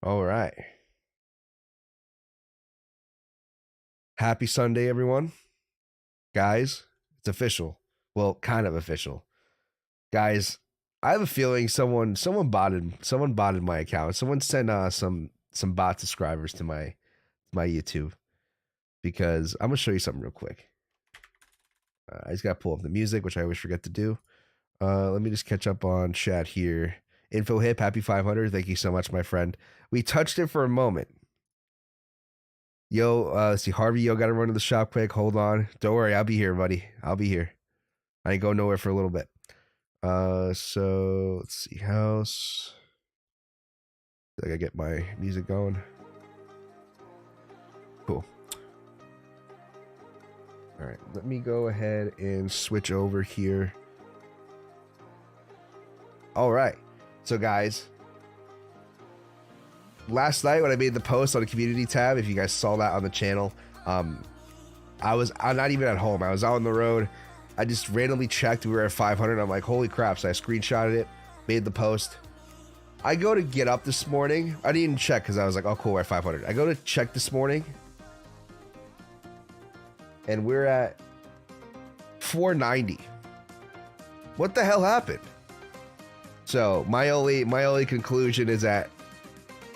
All right. Happy Sunday, everyone. Guys, it's official. Well, kind of official. Guys, I have a feeling someone botted my account. Someone sent some bot subscribers to my YouTube, because I'm gonna show you something real quick. I just gotta pull up the music, which I always forget to do. Let me just catch up on chat here. Info Hip, happy 500. Thank you so much, my friend. We touched it for a moment. Yo, let's see, Harvey, yo, gotta run to the shop quick. Hold on. Don't worry, I'll be here, buddy. I'll be here. I ain't going nowhere for a little bit. So let's see, house. I gotta get my music going. Cool. All right, let me go ahead and switch over here. All right, so guys, last night when I made the post on the community tab, if you guys saw that on the channel, I'm not even at home. I was out on the road. I just randomly checked. We were at 500. I'm like, holy crap. So I screenshotted it, made the post. I go to get up this morning. I didn't even check because I was like, oh, cool, we're at 500. I go to check this morning, and we're at 490. What the hell happened? So my only conclusion is that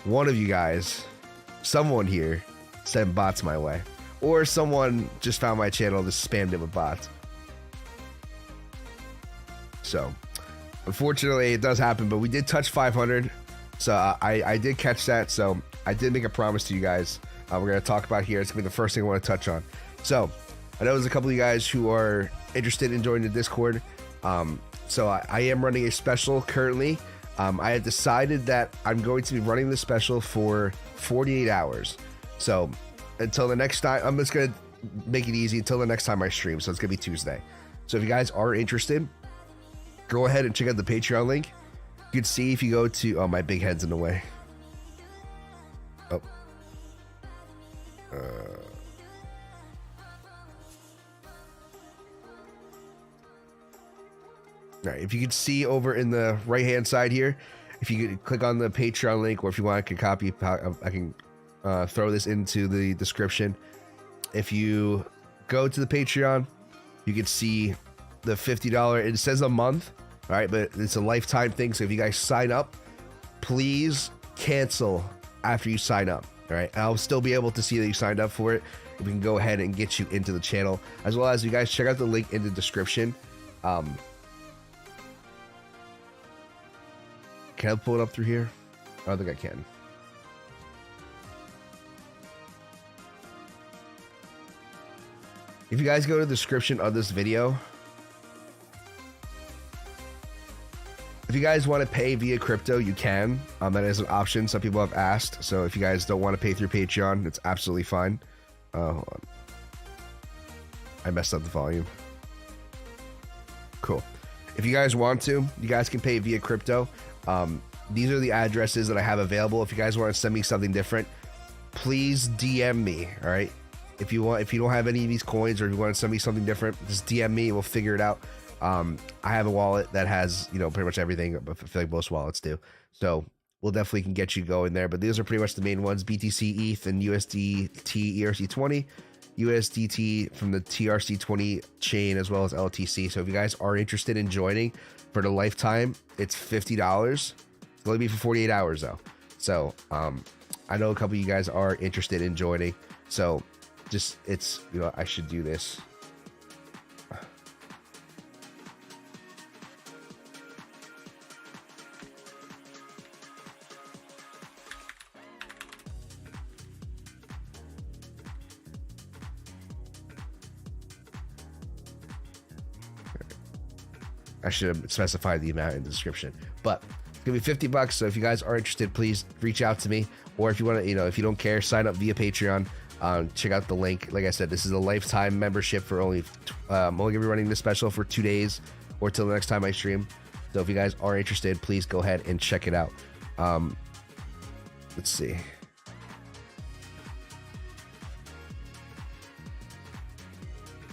one of you guys, someone here, sent bots my way, or someone just found my channel and just spammed it with bots. So unfortunately it does happen, but we did touch 500. So I did catch that. So I did make a promise to you guys. We're going to talk about here. It's going to be the first thing I want to touch on. So I know there's a couple of you guys who are interested in joining the Discord. So I am running a special currently. I had decided that I'm going to be running the special for 48 hours. So until the next time, I'm just going to make it easy until the next time I stream. So it's going to be Tuesday. So if you guys are interested, go ahead and check out the Patreon link. You can see if you go to, oh, my big head's in the way. Oh. All right, if you can see over in the right hand side here, if you could click on the Patreon link, or if you want, I can copy, I can throw this into the description. If you go to the Patreon, you can see the $50. It says a month, all right, but it's a lifetime thing. So if you guys sign up, please cancel after you sign up. All right, I'll still be able to see that you signed up for it. We can go ahead and get you into the channel, as well as you guys check out the link in the description. Can I pull it up through here? I don't think I can. If you guys go to the description of this video, if you guys want to pay via crypto, you can. That is an option. Some people have asked. So if you guys don't want to pay through Patreon, it's absolutely fine. Hold on. I messed up the volume. Cool. If you guys want to, you guys can pay via crypto. These are the addresses that I have available. If you guys want to send me something different, please DM me. All right. If you don't have any of these coins, or if you want to send me something different, just DM me. We'll figure it out. I have a wallet that has, pretty much everything. I feel like most wallets do. So we'll definitely can get you going there. But these are pretty much the main ones: BTC, ETH, and USDT ERC20, USDT from the TRC20 chain, as well as LTC. So if you guys are interested in joining for the lifetime, it's $50. It's going to be for 48 hours though. So I know a couple of you guys are interested in joining. So just, it's, I should do this. I should have specified the amount in the description, but it's gonna be $50. So if you guys are interested, please reach out to me. Or if you want to, if you don't care, sign up via Patreon. Check out the link. Like I said, this is a lifetime membership for only gonna be running this special for 2 days, or till the next time I stream. So if you guys are interested, please go ahead and check it out. Let's see.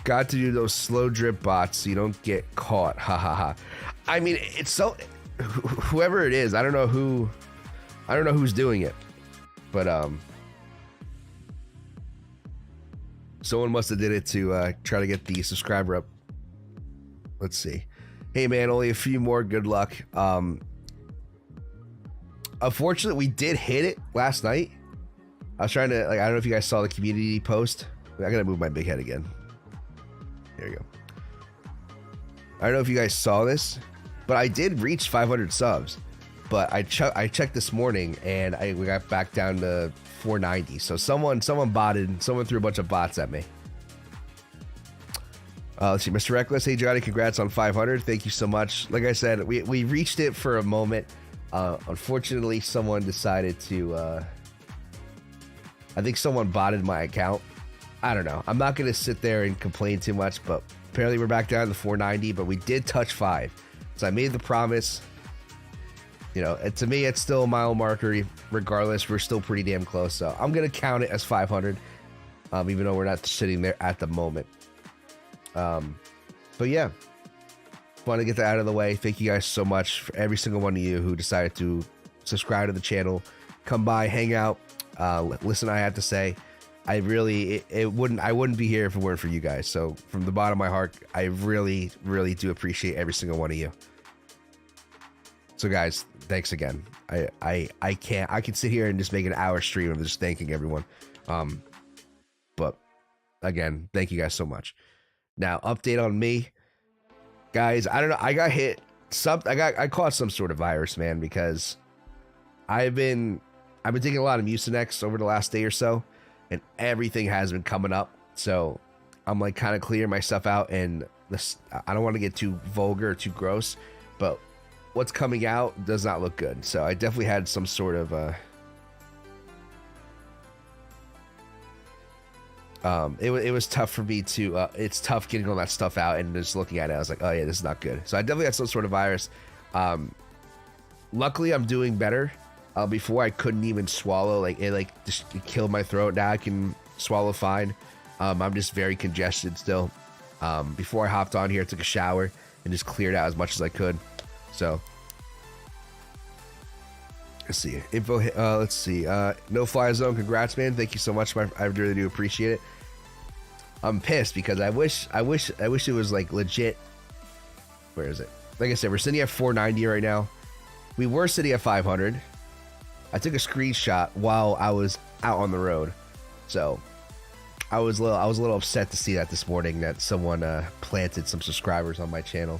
Got to do those slow drip bots so you don't get caught. Ha ha ha. I mean, it's so, whoever it is, I don't know who's doing it. But someone must have did it to try to get the subscriber up. Let's see. Hey man, only a few more. Good luck. Unfortunately, we did hit it last night. I was trying to, like, I don't know if you guys saw the community post. I gotta move my big head again. There you go. I don't know if you guys saw this, but I did reach 500 subs. But I checked this morning and we got back down to 490. So someone botted, someone threw a bunch of bots at me. Let's see, Mr. Reckless. Hey Johnny, congrats on 500. Thank you so much. Like I said, we reached it for a moment. Unfortunately, someone decided to. I think someone botted my account. I don't know. I'm not gonna sit there and complain too much, but apparently we're back down to 490. But we did touch 5, so I made the promise. You know, to me, it's still a mile marker. Regardless, we're still pretty damn close. So I'm gonna count it as 500, even though we're not sitting there at the moment. But yeah, want to get that out of the way. Thank you guys so much for every single one of you who decided to subscribe to the channel, come by, hang out, listen to what I have to say. I really, I wouldn't be here if it weren't for you guys. So from the bottom of my heart, I really, really do appreciate every single one of you. So guys, thanks again. I can sit here and just make an hour stream of just thanking everyone. But again, thank you guys so much. Now, update on me, guys. I don't know. I got hit. I caught some sort of virus, man, because I've been taking a lot of Mucinex over the last day or so, and everything has been coming up. So I'm like kind of clearing myself out, and this, I don't want to get too vulgar or too gross, but what's coming out does not look good. So I definitely had some sort of it was tough for me to it's tough getting all that stuff out and just looking at it. I was like, oh yeah, this is not good. So I definitely had some sort of virus. Luckily I'm doing better. Before I couldn't even swallow, like it just killed my throat. Now I can swallow fine. I'm just very congested still. Before I hopped on here, I took a shower and just cleared out as much as I could. So let's see info. Let's see. No fly zone. Congrats, man. Thank you so much. I really do appreciate it. I'm pissed because I wish it was like legit. Where is it? Like I said, we're sitting at 490 right now. We were sitting at 500. I took a screenshot while I was out on the road, so I was a little upset to see that this morning that someone planted some subscribers on my channel.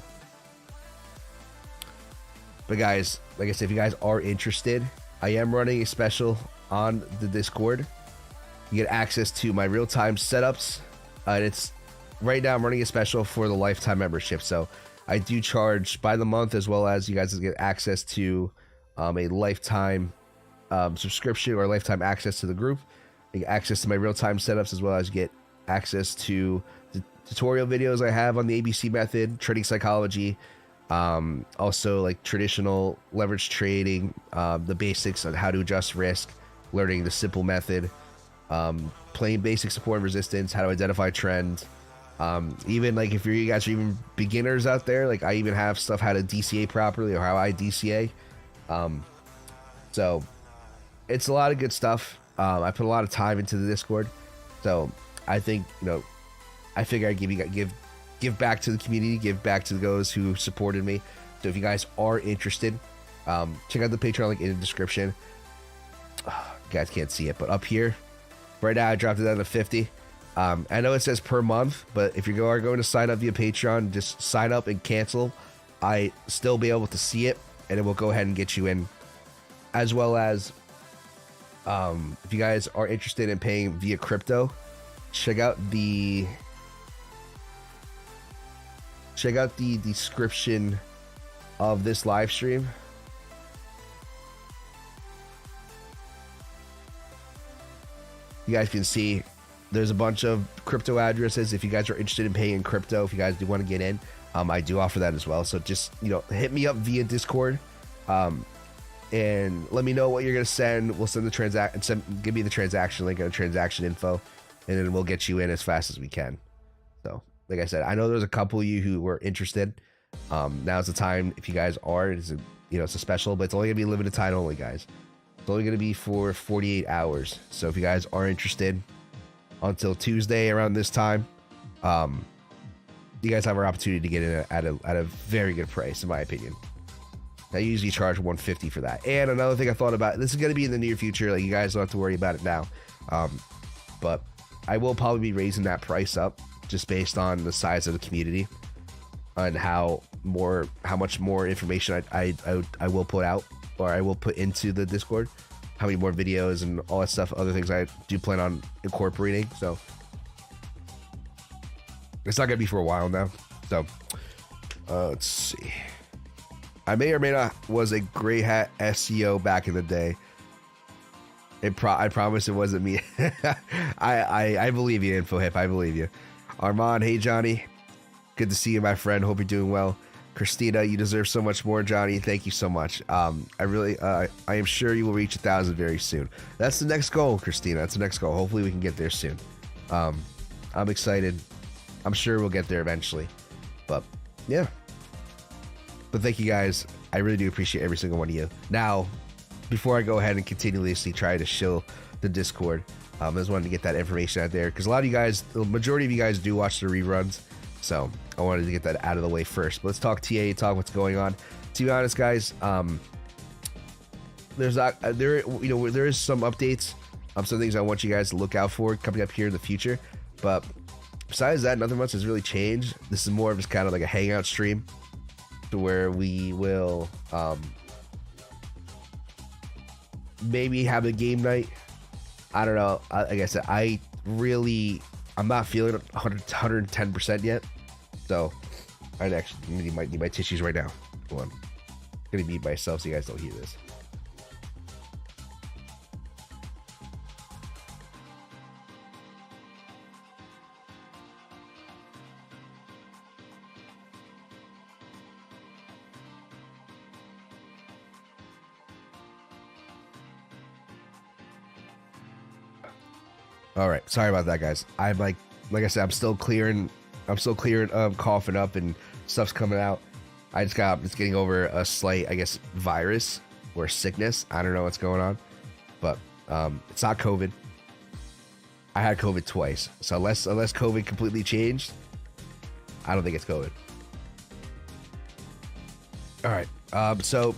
But guys, like I said, if you guys are interested, I am running a special on the Discord. You get access to my real-time setups. And it's right now I'm running a special for the lifetime membership. So I do charge by the month, as well as you guys get access to a lifetime subscription or lifetime access to the group. You get access to my real-time setups, as well as get access to the tutorial videos I have on the ABC method, trading psychology, also like traditional leverage trading, the basics on how to adjust risk, learning the simple method, playing basic support and resistance, how to identify trends. Even like if you guys are even beginners out there, like I even have stuff how to DCA properly, or how I DCA. So it's a lot of good stuff. I put a lot of time into the Discord, so I think, you know, I figure I'd give back to the community, give back to those who supported me. So if you guys are interested, check out the Patreon link in the description. You guys can't see it, but up here right now I dropped it down to 50. I know it says per month, but if you are going to sign up via Patreon, just sign up and cancel. I still be able to see it, and it will go ahead and get you in. As well as if you guys are interested in paying via crypto, check out the description of this live stream. You guys can see there's a bunch of crypto addresses. If you guys are interested in paying in crypto, if you guys do want to get in, I do offer that as well. So just, you know, hit me up via Discord, and let me know what you're gonna send. We'll send the transaction, give me the transaction link and transaction info, and then we'll get you in as fast as we can. So like I said, I know there's a couple of you who were interested. Now's the time. If you guys are, it's a special, but it's only gonna be limited time only, guys. It's only going to be for 48 hours. So if you guys are interested, until Tuesday around this time, you guys have an opportunity to get it at a very good price, in my opinion. I usually charge $150 for that. And another thing I thought about, this is going to be in the near future. Like, you guys don't have to worry about it now. But I will probably be raising that price up just based on the size of the community and how much more information I will put out, or I will put into the Discord, how many more videos and all that stuff, other things I do plan on incorporating. So it's not gonna be for a while now. So let's see. I may or may not was a gray hat SEO back in the day. I promise it wasn't me. I believe you, InfoHip. I believe you. Armand, hey Johnny, good to see you, my friend. Hope you're doing well. Christina, you deserve so much more, Johnny. Thank you so much. I am sure you will reach 1,000 very soon. That's the next goal, Christina. That's the next goal. Hopefully we can get there soon. I'm excited. I'm sure we'll get there eventually. But yeah. But thank you guys. I really do appreciate every single one of you. Now, before I go ahead and continuously try to shill the Discord, I just wanted to get that information out there because a lot of you guys, the majority of you guys do watch the reruns. So I wanted to get that out of the way first. But let's talk TA, talk what's going on. To be honest, guys, there is some updates, some things I want you guys to look out for coming up here in the future. But besides that, nothing much has really changed. This is more of just kind of like a hangout stream, to where we will maybe have a game night. I don't know. Like I said, I'm not feeling 110% yet. So I actually need my tissues right now. Hold on. I'm gonna mute myself so you guys don't hear this. All right, sorry about that, guys. I'm like I said, I'm still clearing, coughing up and stuff's coming out. Just getting over a slight, I guess, virus or sickness. I don't know what's going on, but it's not COVID. I had COVID twice, so unless COVID completely changed, I don't think it's COVID. All right, so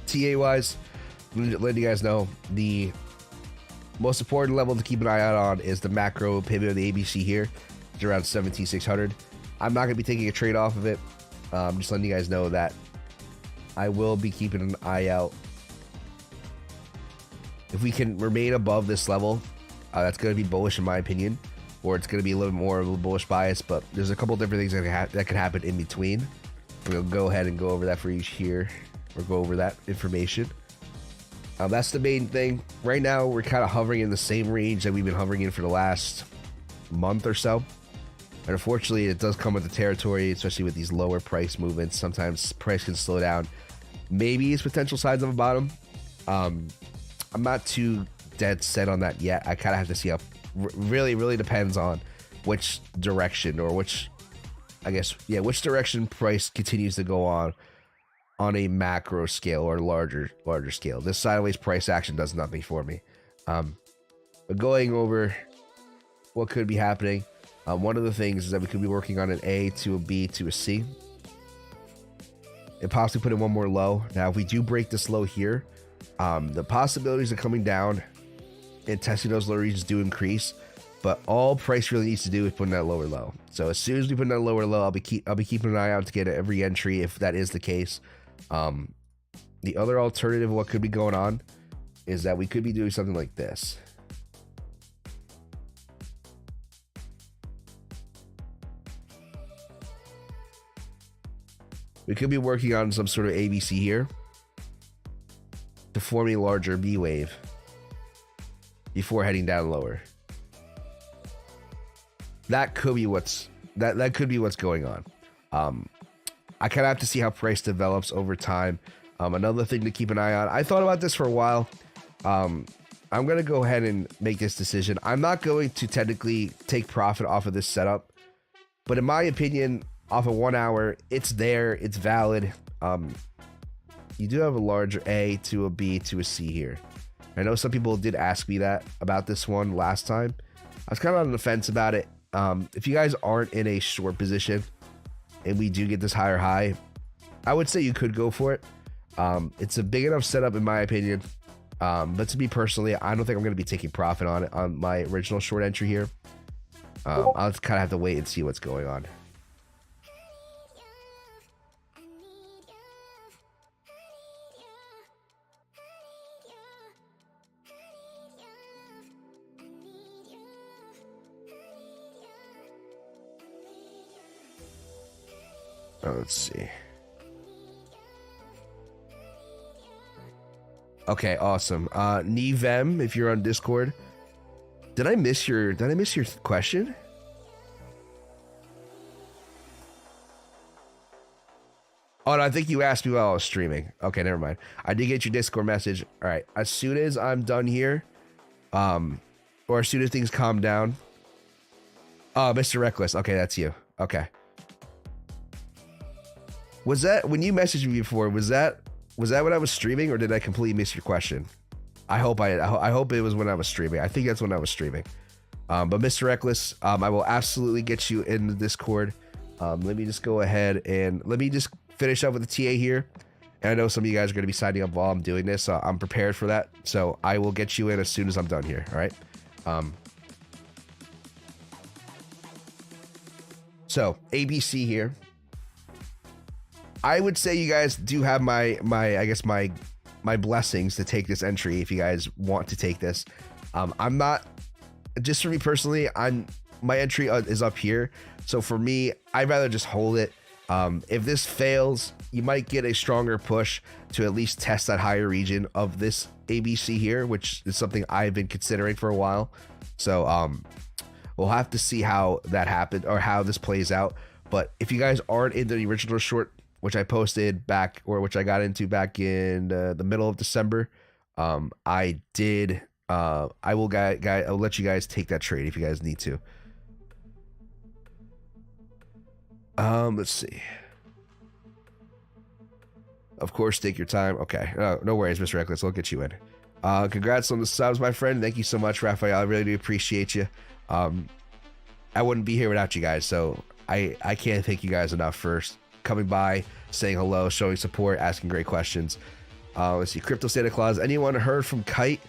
TA wise, letting you guys know, the most important level to keep an eye out on is the macro pivot of the ABC here. It's around 17,600. I'm not going to be taking a trade off of it. Just letting you guys know that I will be keeping an eye out. If we can remain above this level, that's going to be bullish in my opinion, or it's going to be a little more of a bullish bias. But there's a couple different things that could happen in between. We'll go ahead and go over that for each here, or go over that information. That's the main thing. Right now, we're kind of hovering in the same range that we've been hovering in for the last month or so. And unfortunately, it does come with the territory, especially with these lower price movements. Sometimes price can slow down. Maybe it's potential signs of a bottom. I'm not too dead set on that yet. I kind of have to see how. Really depends on which direction, or which direction price continues to go on a macro scale or larger scale. This sideways price action does nothing for me. But going over what could be happening, one of the things is that we could be working on an A to a B to a C, and possibly put in one more low. Now, if we do break this low here, the possibilities of coming down and testing those lower regions do increase. But all price really needs to do is put in that lower low. So as soon as we put in that lower low, I'll be keeping an eye out to get every entry if that is the case. The other alternative, what could be going on, is that we could be doing something like this. We could be working on some sort of ABC here to form a larger B wave before heading down lower. That could be what's going on. I kind of have to see how price develops over time. Another thing to keep an eye on. I thought about this for a while. I'm going to go ahead and make this decision. I'm not going to technically take profit off of this setup, but in my opinion, off of 1 hour, it's there, it's valid. You do have a larger A to a B to a C here. I know some people did ask me that about this one last time. I was kind of on the fence about it. If you guys aren't in a short position and we do get this higher high, I would say you could go for it. It's a big enough setup in my opinion. But to me personally, I don't think I'm going to be taking profit on it on my original short entry here. I'll just kind of have to wait and see what's going on. Let's see. Okay, awesome. Nivem, if you're on Discord, did I miss your question? Oh, no, I think you asked me while I was streaming. Okay, never mind. I did get your Discord message. All right, as soon as I'm done here, or as soon as things calm down. Oh, Mr. Reckless. Okay, that's you. Okay. Was that when you messaged me before? Was that when I was streaming, or did I completely miss your question? I hope it was when I was streaming. I think that's when I was streaming. But Mr. Reckless, I will absolutely get you in the Discord. Let me just go ahead and let me just finish up with the TA here. And I know some of you guys are going to be signing up while I'm doing this, so I'm prepared for that. So I will get you in as soon as I'm done here. All right. So ABC here. I would say you guys do have my blessings to take this entry if you guys want to take this. I'm not, just for me personally, my entry is up here. So for me, I'd rather just hold it. If this fails, you might get a stronger push to at least test that higher region of this ABC here, which is something I've been considering for a while. So we'll have to see how that happened or how this plays out. But if you guys aren't in the original short, which I posted back, or which I got into back in the middle of December, I'll let you guys take that trade if you guys need to. Let's see. Of course, take your time. Okay, no worries, Mr. Reckless. I'll get you in. Congrats on the subs, my friend. Thank you so much, Raphael. I really do appreciate you. I wouldn't be here without you guys, so I can't thank you guys enough for coming by, saying hello, showing support, asking great questions. Let's see. Crypto Santa Claus. Anyone heard from Kite?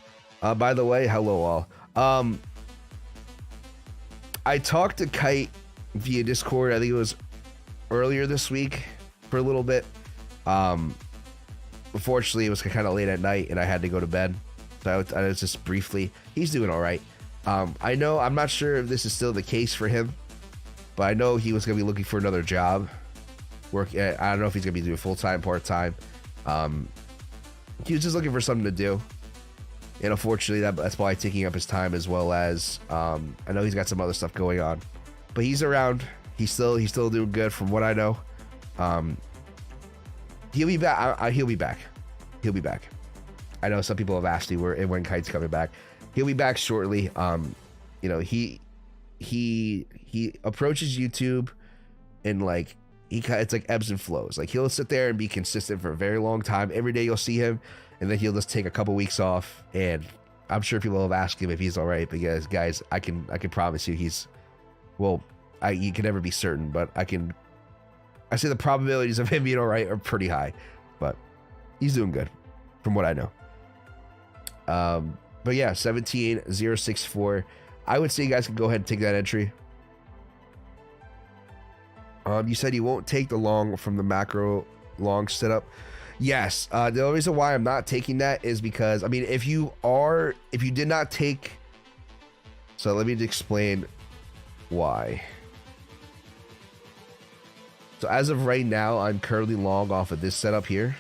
By the way, hello all. I talked to Kite via Discord. I think it was earlier this week for a little bit. Unfortunately, it was kind of late at night and I had to go to bed. So I was just briefly. He's doing all right. I know, I'm not sure if this is still the case for him, but I know he was going to be looking for another job. I don't know if he's going to be doing full-time, part-time. He was just looking for something to do. And unfortunately, that's probably taking up his time, as well as I know he's got some other stuff going on. But he's around. He's still doing good from what I know. He'll be back. He'll be back. He'll be back. I know some people have asked me when Kite's coming back. He'll be back shortly. You know, he approaches YouTube and like it's like ebbs and flows. Like he'll sit there and be consistent for a very long time. Every day you'll see him, and then he'll just take a couple weeks off. And I'm sure people have asked him if he's all right. Because guys, I can promise you he's, well, you can never be certain, but I say the probabilities of him being all right are pretty high. But he's doing good, from what I know. But yeah, 17064. I would say you guys can go ahead and take that entry. You said you won't take the long from the macro long setup. Yes. The only reason why I'm not taking that is because, I mean, if you did not take, so let me explain why. So as of right now, I'm currently long off of this setup here.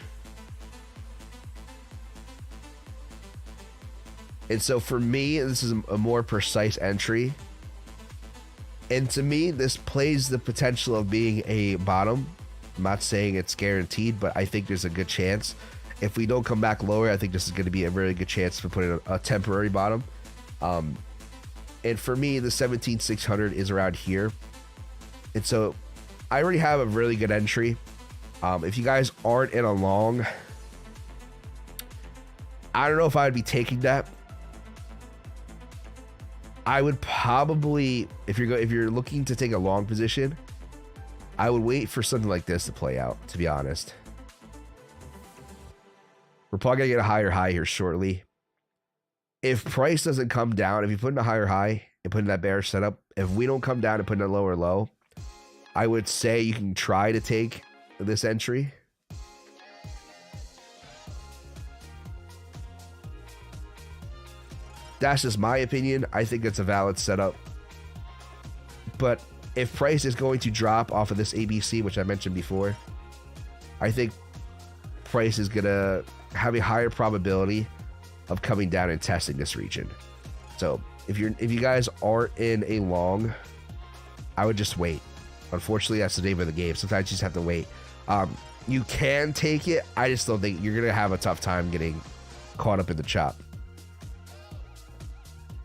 And so for me, this is a more precise entry. And to me, this plays the potential of being a bottom. I'm not saying it's guaranteed, but I think there's a good chance. If we don't come back lower, I think this is going to be a very good chance for putting a temporary bottom. And for me, the 17,600 is around here. And so I already have a really good entry. If you guys aren't in a long, I don't know if I would be taking that. I would probably, if you're looking to take a long position, I would wait for something like this to play out, to be honest. We're probably gonna get a higher high here shortly. If price doesn't come down, if you put in a higher high and put in that bearish setup, if we don't come down and put in a lower low, I would say you can try to take this entry. That's just my opinion. I think it's a valid setup. But if price is going to drop off of this ABC, which I mentioned before, I think price is going to have a higher probability of coming down and testing this region. So if you guys are in a long, I would just wait. Unfortunately, that's the name of the game. Sometimes you just have to wait. You can take it. I just don't think you're going to have a tough time getting caught up in the chop.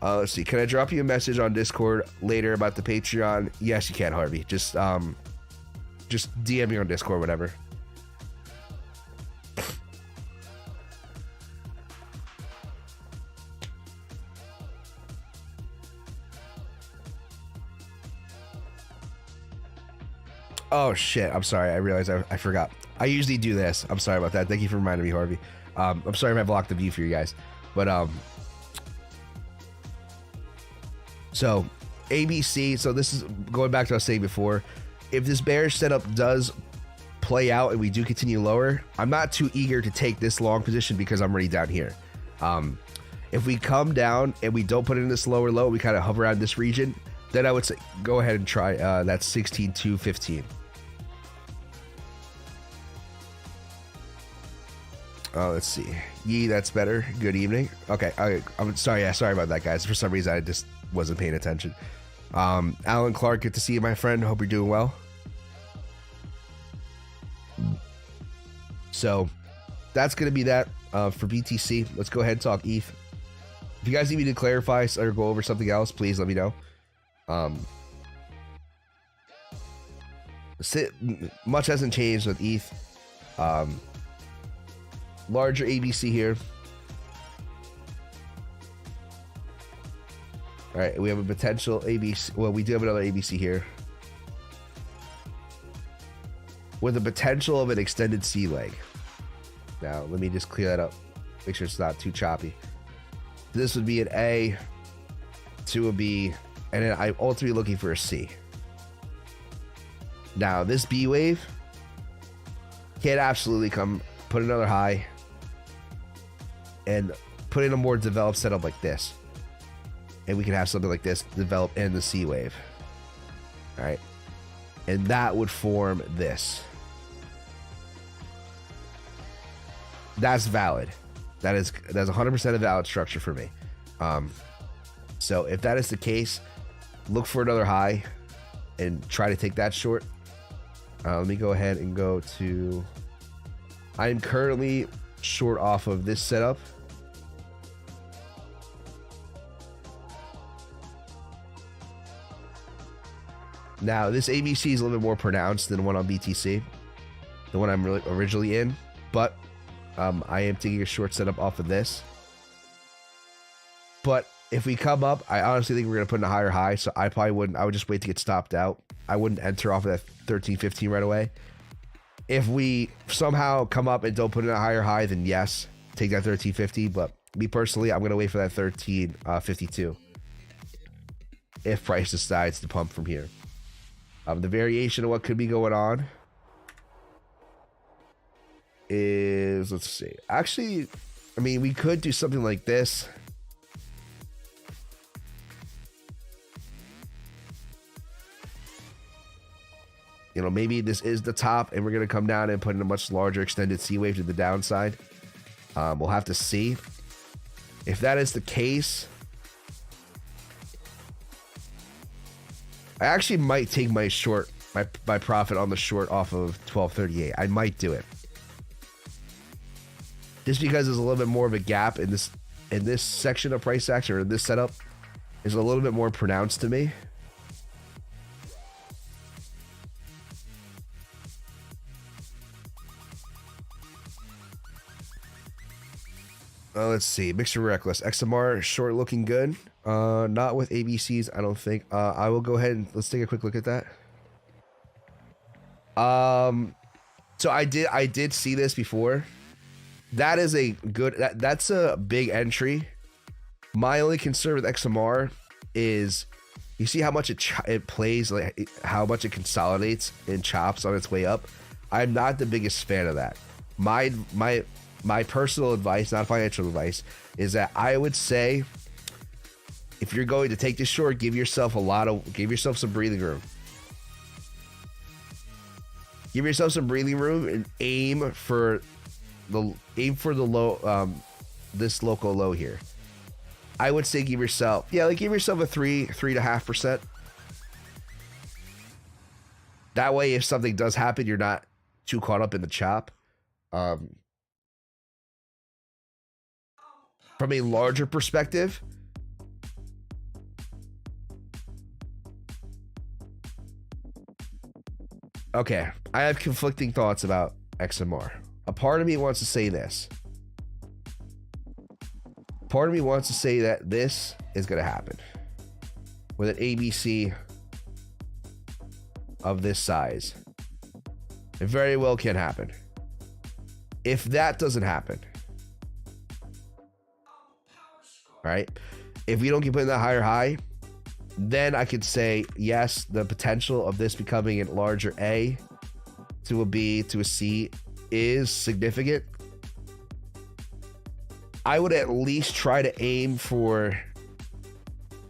Let's see. Can I drop you a message on Discord later about the Patreon? Yes, you can, Harvey. Just DM me on Discord, whatever. Oh shit! I'm sorry. I realized I forgot. I usually do this. I'm sorry about that. Thank you for reminding me, Harvey. I'm sorry if I blocked the view for you guys, but So ABC, so this is going back to what I was saying before. If this bearish setup does play out and we do continue lower, I'm not too eager to take this long position because I'm already down here. If we come down and we don't put in this lower low, we kind of hover around this region, then I would say go ahead and try that 16.215. Let's see. Yee, that's better. Good evening. Okay, I'm sorry. Yeah, sorry about that, guys. For some reason, I just wasn't paying attention. Alan Clark, good to see you, my friend. Hope you're doing well. So that's going to be that for BTC. Let's go ahead and talk ETH. If you guys need me to clarify or go over something else, please let me know. Much hasn't changed with ETH. Larger ABC here. All right, we have a potential ABC. Well, we do have another ABC here with the potential of an extended C leg. Now, let me just clear that up. Make sure it's not too choppy. This would be an A, 2 would be, and then I'm ultimately looking for a C. Now, this B wave can absolutely come, put another high, and put in a more developed setup like this. And we can have something like this develop in the C wave. All right. And that would form this. That's valid. That's 100% a valid structure for me. So if that is the case, look for another high and try to take that short. Let me go ahead and go to, I'm currently short off of this setup. Now, this ABC is a little bit more pronounced than the one on BTC, the one I'm originally in, but I am taking a short setup off of this. But if we come up, I honestly think we're going to put in a higher high, so I would just wait to get stopped out. I wouldn't enter off of that 13.15 right away. If we somehow come up and don't put in a higher high, then yes, take that 13.50, but me personally, I'm going to wait for that 13.52 if price decides to pump from here. The variation of what could be going on is, let's see. Actually, I mean, we could do something like this. You know, maybe this is the top and we're going to come down and put in a much larger extended C wave to the downside. We'll have to see. If that is the case, I actually might take my short, my profit on the short off of 1238. I might do it. Just because there's a little bit more of a gap in this section of price action, or in this setup is a little bit more pronounced to me. Let's see. Mixed and reckless. XMR short looking good. Not with ABCs, I don't think. I will go ahead and let's take a quick look at that. So I did see this before. That is a good, that's a big entry. My only concern with XMR is you see how much it plays, like how much it consolidates and chops on its way up. I'm not the biggest fan of that. My personal advice, not financial advice, is that I would say if you're going to take this short, give yourself some breathing room. Give yourself some breathing room and aim for the low, this local low here. I would say give yourself a 3.5%. That way, if something does happen, you're not too caught up in the chop. From a larger perspective, okay, I have conflicting thoughts about XMR. A part of me wants to say this. Part of me wants to say that this is going to happen with an ABC of this size. It very well can happen. If that doesn't happen, right? If we don't keep putting that higher high, then I could say, yes, the potential of this becoming a larger A to a B to a C is significant. I would at least try to aim for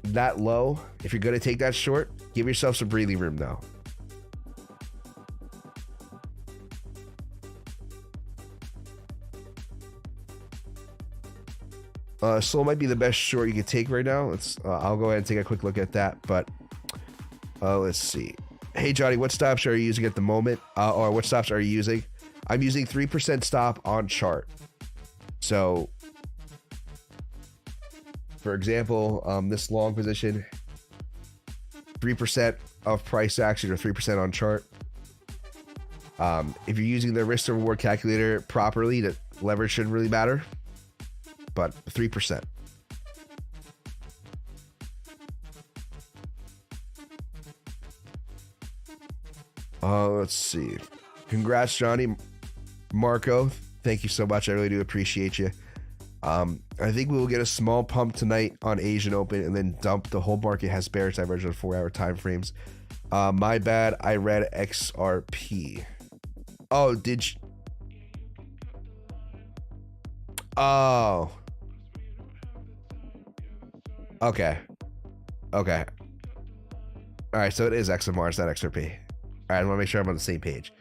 that low. If you're going to take that short, give yourself some breathing room though. Soul might be the best short you can take right now. I'll go ahead and take a quick look at that. But let's see. Hey Johnny, what stops are you using at the moment? Or what stops are you using? I'm using 3% stop on chart. So, for example, this long position, 3% of price action or 3% on chart. If you're using the risk to reward calculator properly, the leverage shouldn't really matter. But 3%. Let's see. Congrats, Johnny. Marco, thank you so much. I really do appreciate you. I think we will get a small pump tonight on Asian Open and then dump. The whole market has bearish divergence on 4-hour time frames. My bad. I read XRP. Oh, did you? Oh. Okay. Okay. All right, so it is XMR, it's not XRP. All right, I want to make sure I'm on the same page.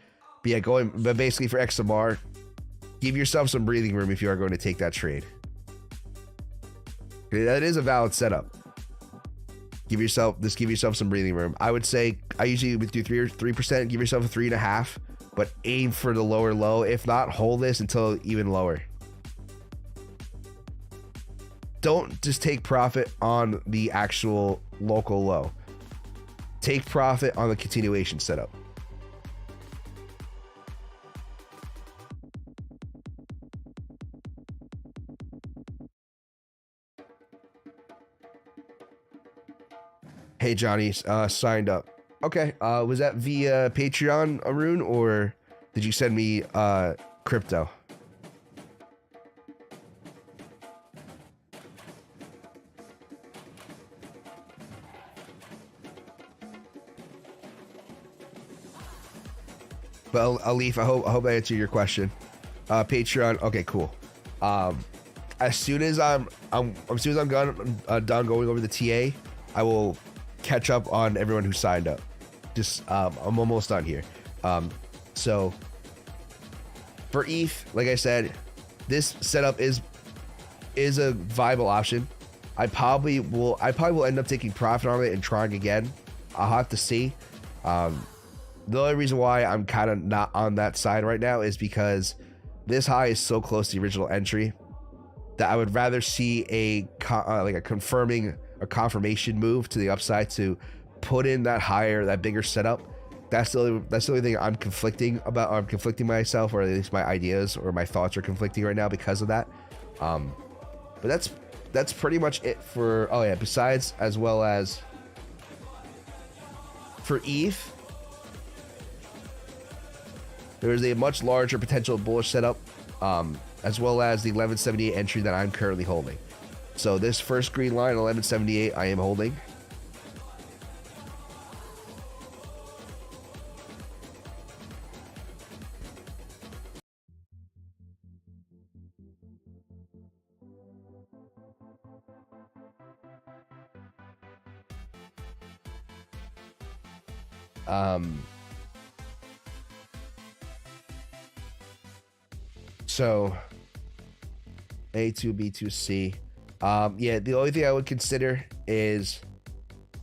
But yeah, but basically for XMR, give yourself some breathing room if you are going to take that trade. That is a valid setup. Give yourself some breathing room. I would say I usually would do 3%. Give yourself a 3.5, but aim for the lower low. If not, hold this until even lower. Don't just take profit on the actual local low. Take profit on the continuation setup. Hey Johnny, signed up. Okay, was that via Patreon, Arun, or did you send me crypto? Well, Alif, I hope I answered your question. Patreon, okay, cool. As soon as I'm done going over the TA, I will catch up on everyone who signed up. Just I'm almost done here. So for ETH, like I said, this setup is a viable option. I probably will end up taking profit on it and trying again. I'll have to see. The only reason why I'm kind of not on that side right now is because this high is so close to the original entry that I would rather see a confirmation move to the upside to put in that bigger setup. That's the only thing I'm conflicting about. I'm conflicting myself, or at least my ideas or my thoughts are conflicting right now because of that. But that's pretty much it for, oh yeah, besides, as well as for ETH, there is a much larger potential bullish setup, as well as the 1178 entry that I'm currently holding. So this first green line, 1178, I am holding. So A2, B2, C. Yeah, the only thing I would consider is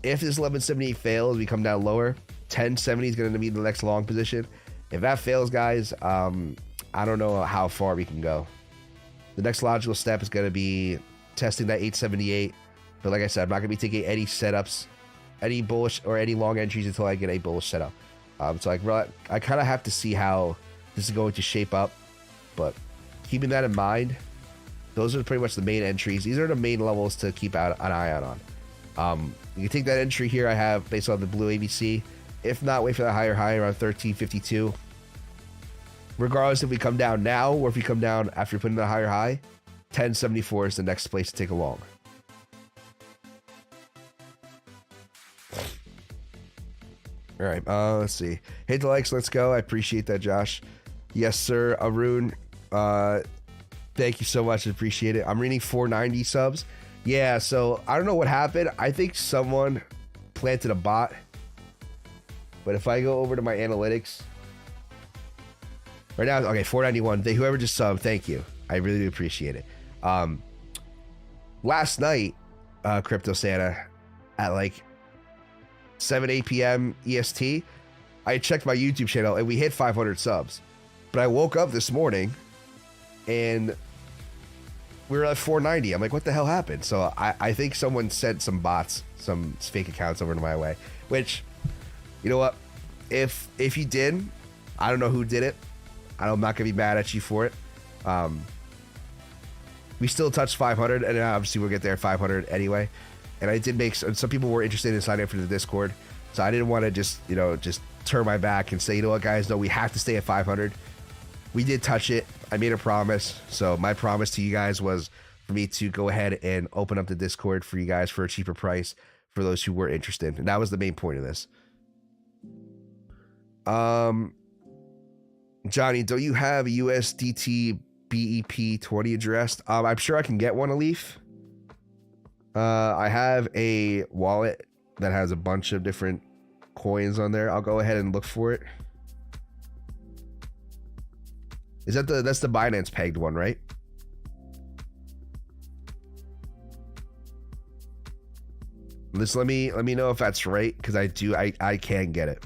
if this 1178 fails, we come down lower. 1070 is going to be the next long position. If that fails, guys, I don't know how far we can go. The next logical step is going to be testing that 878. But like I said, I'm not going to be taking any setups, any bullish or any long entries until I get a bullish setup. So I kind of have to see how this is going to shape up. But keeping that in mind, those are pretty much the main entries. These are the main levels to keep an eye out on. You can take that entry here I have based on the blue ABC. If not, wait for that higher high around 1352. Regardless if we come down now or if we come down after putting the higher high, 1074 is the next place to take a long. All right, let's see. Hit the likes, let's go. I appreciate that, Josh. Yes, sir. Arun, thank you so much. I appreciate it. I'm reading 490 subs. Yeah, so I don't know what happened. I think someone planted a bot. But if I go over to my analytics right now, okay, 491. Whoever just subbed, thank you. I really do appreciate it. Last night, Crypto Santa, at like 8 p.m. EST, I checked my YouTube channel and we hit 500 subs. But I woke up this morning and we were at 490. I'm like, what the hell happened? So I think someone sent some bots, some fake accounts over to my way, which, you know what? If you did, I don't know who did it. I'm not gonna be mad at you for it. We still touched 500, and obviously we'll get there at 500 anyway. And I did make some people were interested in signing up for the Discord, so I didn't want to just turn my back and say, you know what, guys, no, we have to stay at 500. We did touch it. I made a promise. So my promise to you guys was for me to go ahead and open up the Discord for you guys for a cheaper price for those who were interested, and that was the main point of this. Johnny, don't you have a USDT BEP 20 addressed? I'm sure I can get one, Alif. I have a wallet that has a bunch of different coins on there. I'll go ahead and look for it. Is that that's the Binance pegged one, right? Just let me know if that's right, because I can get it.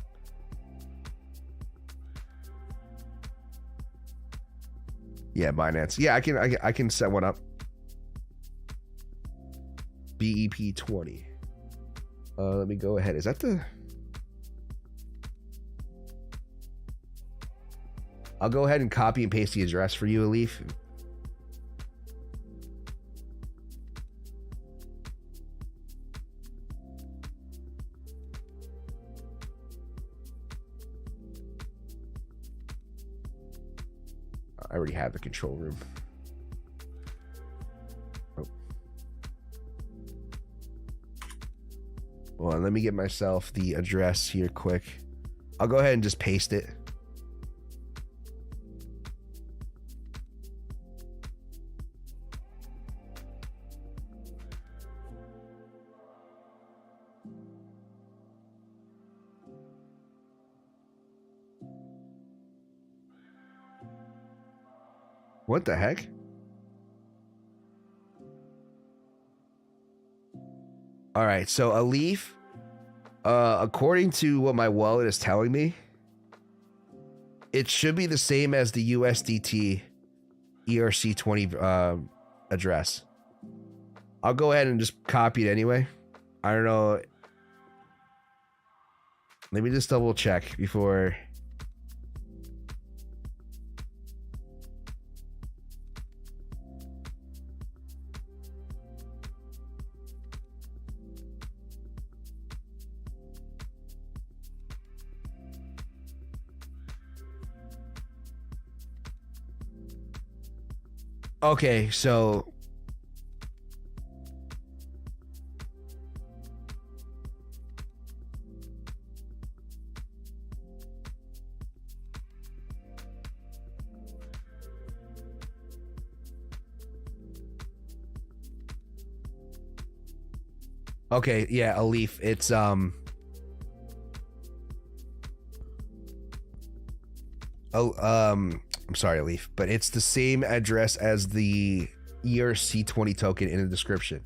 Yeah, Binance. Yeah, I can set one up. BEP 20. Let me go ahead. Is that the? I'll go ahead and copy and paste the address for you, Alif. I already have the control room. Oh. Well, let me get myself the address here quick. I'll go ahead and just paste it. What the heck? All right, so Alif, according to what my wallet is telling me, it should be the same as the USDT ERC20 address. I'll go ahead and just copy it anyway. I don't know. Let me just double check before. Okay, so okay, yeah, a leaf. It's I'm sorry, a leaf, but it's the same address as the ERC20 token in the description.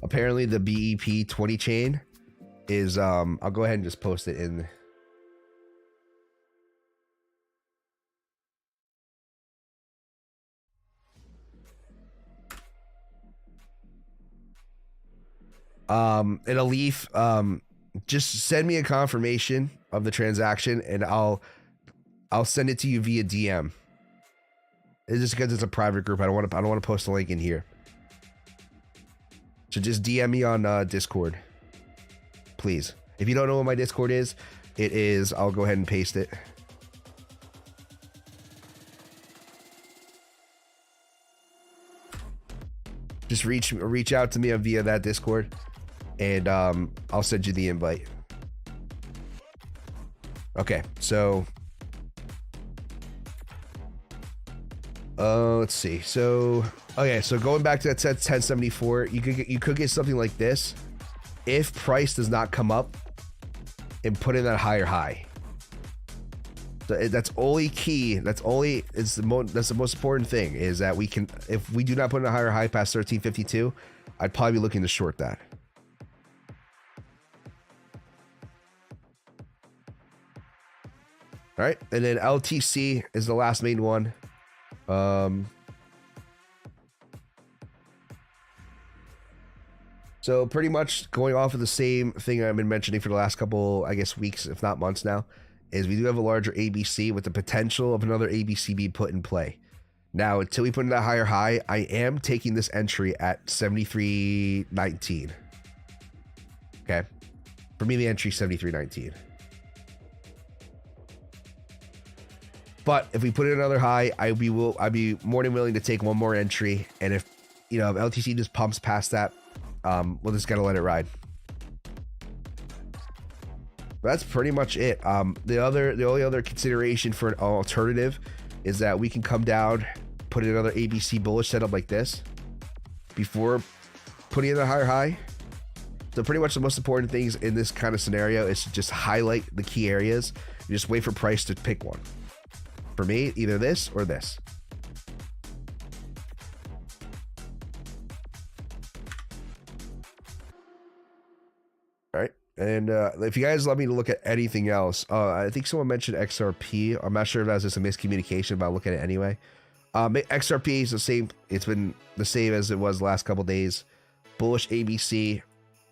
Apparently the BEP 20 chain is I'll go ahead and just post it in. In a leaf, just send me a confirmation of the transaction and I'll send it to you via DM. It's just because it's a private group. I don't want to post a link in here. So just DM me on Discord, please. If you don't know what my Discord is, it is, I'll go ahead and paste it. Just reach out to me via that Discord, and I'll send you the invite. Okay, so let's see. So okay, so going back to that 1074, you could get something like this if price does not come up and put in that higher high. So that's only key. That's the most important thing, is that we can, if we do not put in a higher high past 1352, I'd probably be looking to short that. All right, and then LTC is the last main one. So pretty much going off of the same thing I've been mentioning for the last couple, I guess, weeks, if not months now, is we do have a larger ABC with the potential of another ABC being put in play. Now, until we put in that higher high, I am taking this entry at 73.19. Okay. For me, the entry 73.19. But if we put in another high, I'd be more than willing to take one more entry. And if, you know, if LTC just pumps past that, we'll just gotta let it ride. That's pretty much it. The only other consideration for an alternative is that we can come down, put in another ABC bullish setup like this before putting in a higher high. So pretty much the most important things in this kind of scenario is to just highlight the key areas and just wait for price to pick one. For me, either this or this. All right. And if you guys let me to look at anything else, I think someone mentioned XRP. I'm not sure if that's just a miscommunication, but I'll look at it anyway. XRP is the same. It's been the same as it was the last couple days. Bullish ABC.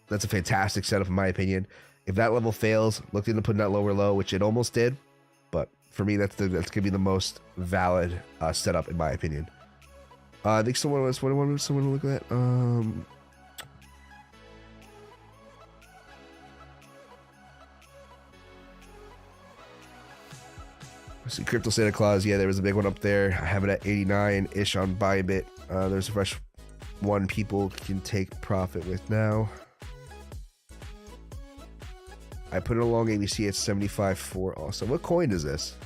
That's a fantastic setup in my opinion. If that level fails, look into putting that lower low, which it almost did. But for me, that's gonna be the most valid setup in my opinion. I think someone to look at that. See, Crypto Santa Claus, yeah, there was a big one up there. I have it at 89-ish on Bybit. There's a fresh one people can take profit with now. I put it along ABC at 75.4 also. What coin is this?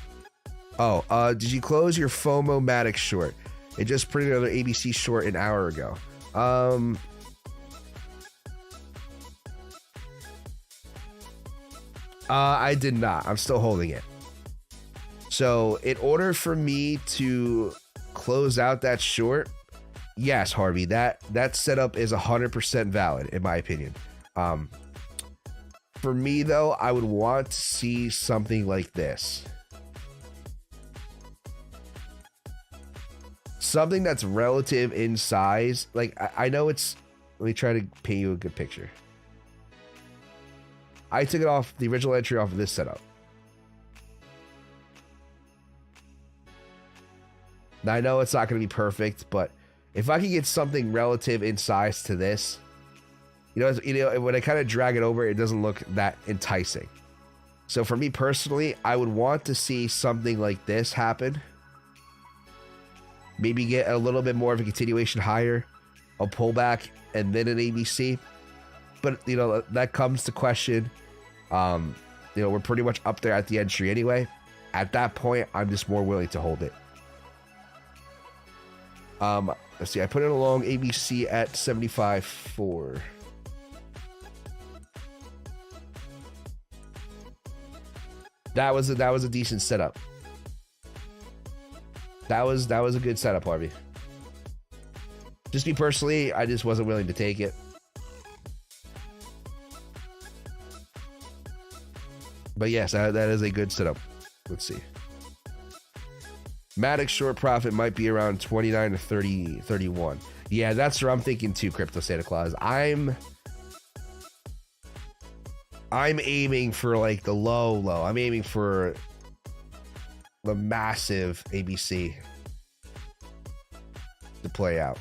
Oh, did you close your FOMO-matic short? It just printed another ABC short an hour ago. I did not. I'm still holding it. So in order for me to close out that short, yes, Harvey, that setup is 100% valid in my opinion. For me though, I would want to see something like this. Something that's relative in size. Like I know it's, let me try to paint you a good picture. I took it off the original entry off of this setup. Now, I know it's not going to be perfect, but if I can get something relative in size to this, when I kind of drag it over, it doesn't look that enticing. So for me personally, I would want to see something like this happen. Maybe get a little bit more of a continuation higher, a pullback, and then an ABC. But, that comes to question. We're pretty much up there at the entry anyway. At that point, I'm just more willing to hold it. Let's see. I put it along ABC at 75.4. That was a decent setup. That was a good setup, Harvey. Just me personally, I just wasn't willing to take it. But yes, that is a good setup. Let's see. Matic short profit might be around 29 to 30, 31. Yeah, that's where I'm thinking too, Crypto Santa Claus. I'm aiming for like the low. I'm aiming for the massive ABC to play out.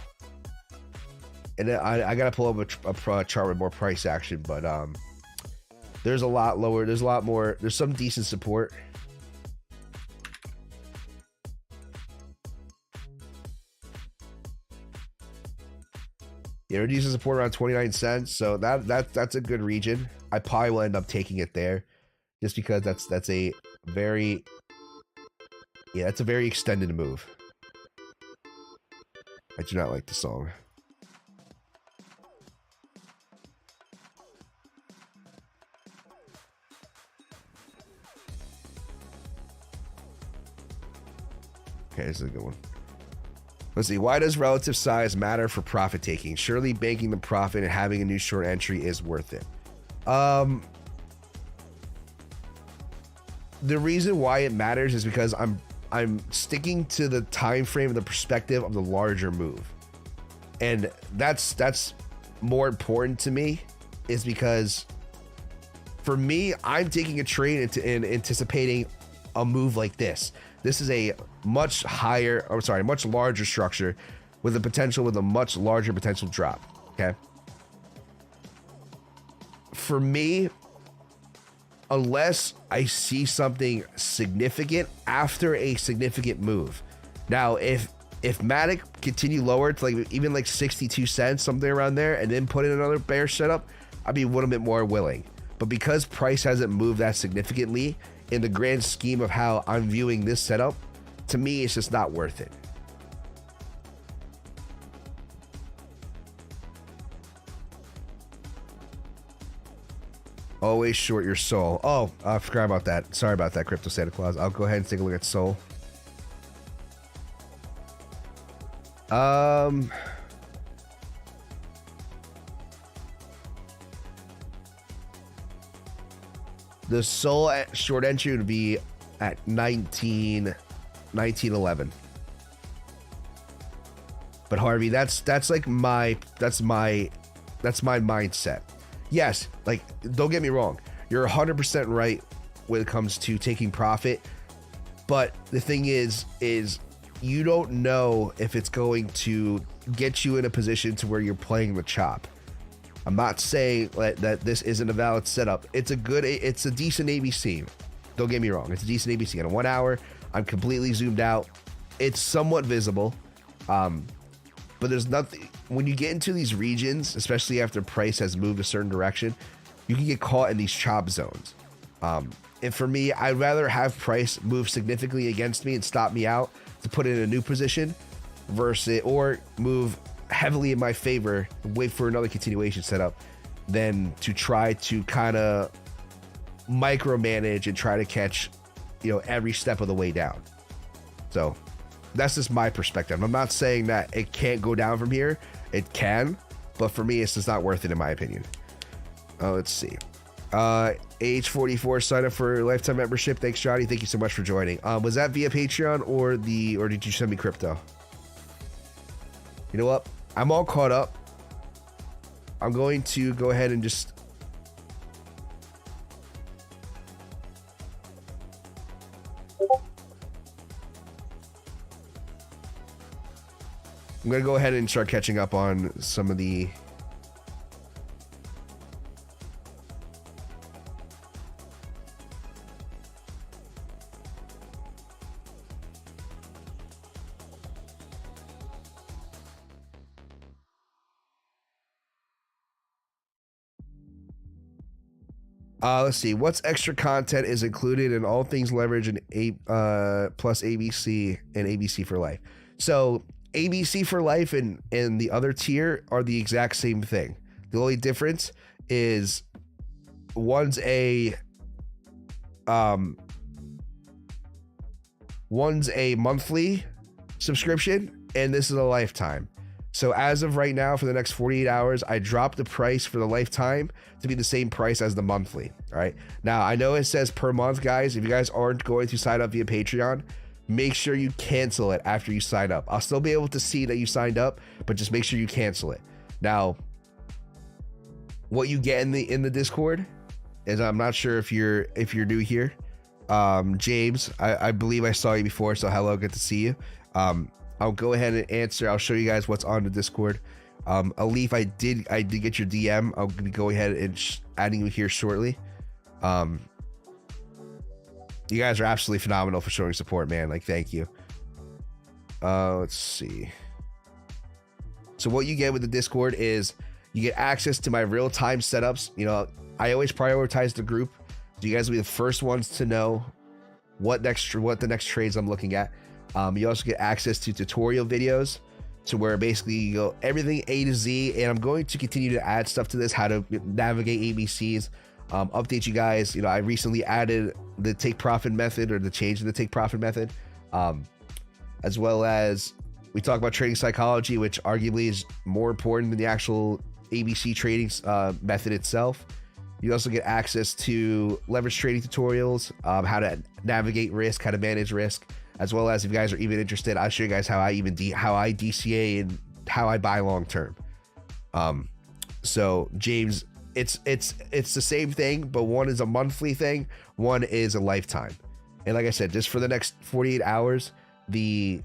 And then I gotta pull up a chart with more price action, but there's a lot lower. There's a lot more. There's some decent support. Yeah, decent support around 29 cents. So that's a good region. I probably will end up taking it there, just because that's a very extended move. I do not like the song. Okay, this is a good one. Let's see. Why does relative size matter for profit taking? Surely banking the profit and having a new short entry is worth it. The reason why it matters is because I'm sticking to the time frame and the perspective of the larger move, and that's more important to me. Is because for me, I'm taking a trade in anticipating a move like this. This is a much larger structure with a much larger potential drop. Okay. For me, unless I see something significant after a significant move. Now, if Matic continue lower to even like 62 cents, something around there, and then put in another bear setup, I'd be a little bit more willing. But because price hasn't moved that significantly, in the grand scheme of how I'm viewing this setup, to me, it's just not worth it. Always short your soul. Oh, I forgot about that. Sorry about that, Crypto Santa Claus. I'll go ahead and take a look at soul. The soul short entry would be at 1911. But Harvey, that's my mindset. Yes, like, don't get me wrong. You're 100% right when it comes to taking profit. But the thing is you don't know if it's going to get you in a position to where you're playing the chop. I'm not saying that this isn't a valid setup. It's a decent ABC. Don't get me wrong. It's a decent ABC. In a 1 hour, I'm completely zoomed out. It's somewhat visible. But there's nothing, when you get into these regions, especially after price has moved a certain direction, you can get caught in these chop zones. And for me, I'd rather have price move significantly against me and stop me out to put it in a new position or move heavily in my favor, wait for another continuation setup, than to try to kind of micromanage and try to catch, every step of the way down. So that's just my perspective. I'm not saying that it can't go down from here. It can, but for me, it's just not worth it in my opinion. Let's see. Age 44 sign up for lifetime membership. Thanks, Johnny. Thank you so much for joining. Was that via Patreon or did you send me crypto? You know what? I'm all caught up. I'm going to go ahead and just I'm going to go ahead and start catching up on some of the Let's see. What's extra content is included in all things leverage and plus ABC and ABC for life. So ABC for life and the other tier are the exact same thing. The only difference is one's a monthly subscription and this is a lifetime. So as of right now, for the next 48 hours, I dropped the price for the lifetime to be the same price as the monthly. All right. Now, I know it says per month, guys. If you guys aren't going to sign up via Patreon, make sure you cancel it after you sign up. I'll still be able to see that you signed up, but just make sure you cancel it. Now, what you get in the Discord is, I'm not sure if you're new here. James, I believe I saw you before, so hello, good to see you. I'll go ahead and answer. I'll show you guys what's on the Discord. Alif, I did get your DM. I'll be going ahead and adding you here shortly. You guys are absolutely phenomenal for showing support, man. Like, thank you. Let's see. So what you get with the Discord is you get access to my real-time setups. You know, I always prioritize the group, so you guys will be the first ones to know what the next trades I'm looking at. You also get access to tutorial videos, to where basically you go everything A to Z, and I'm going to continue to add stuff to this, how to navigate ABCs, update you guys. You know, I recently added the take profit method, or the change in the take profit method, as well as we talk about trading psychology, which arguably is more important than the actual ABC trading method itself. You also get access to leverage trading tutorials, how to navigate risk, how to manage risk, as well as, if you guys are even interested, I'll show you guys how I DCA and how I buy long term. So James, it's the same thing, but one is a monthly thing, one is a lifetime. And like I said, just for the next 48 hours, the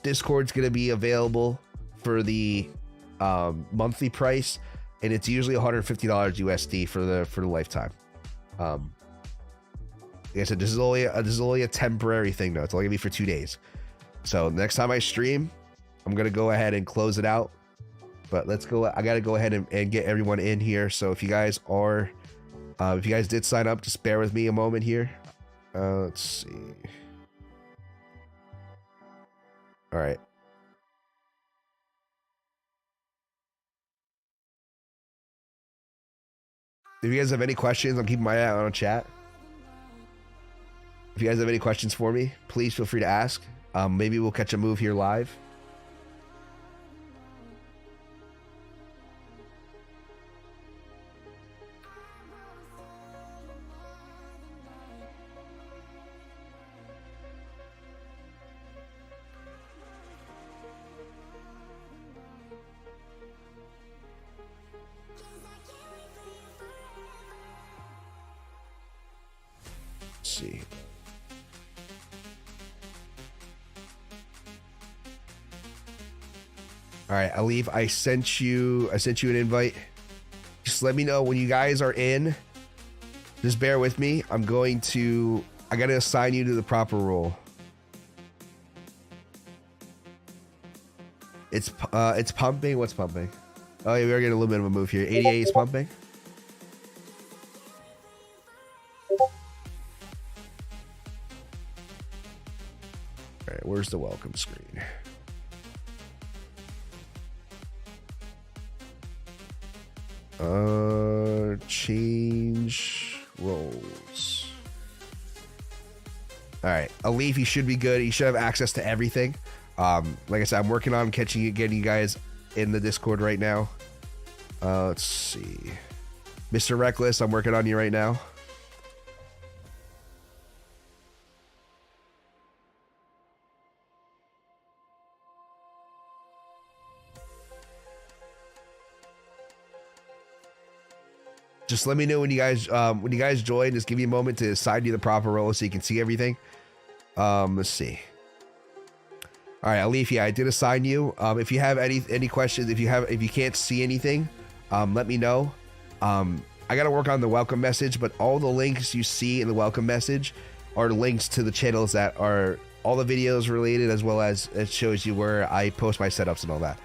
Discord's gonna be available for the monthly price, and it's usually $150 USD for the lifetime. Like I said, this is only a temporary thing though. It's only gonna be for 2 days. So next time I stream, I'm gonna go ahead and close it out. But let's go. I gotta go ahead and get everyone in here. So if you guys did sign up, just bear with me a moment here. Let's see. All right. If you guys have any questions, I'm keeping my eye on chat. If you guys have any questions for me, please feel free to ask. Maybe we'll catch a move here live. Let's see. All right, Alif, I sent you an invite. Just let me know when you guys are in. Just bear with me. I gotta assign you to the proper role. It's pumping. What's pumping? Oh yeah, we are getting a little bit of a move here. 88 is pumping. All right, where's the welcome screen? Change roles. All right, Alif, he should be good. He should have access to everything. Like I said, I'm working on getting you guys in the Discord right now. Let's see, Mr. Reckless, I'm working on you right now. Just let me know when you guys join. Just give me a moment to assign you the proper role so you can see everything. Let's see. All right, Alif, yeah, I did assign you. If you have any questions, if you can't see anything, let me know. I gotta work on the welcome message, but all the links you see in the welcome message are links to the channels that are all the videos related, as well as it shows you where I post my setups and all that.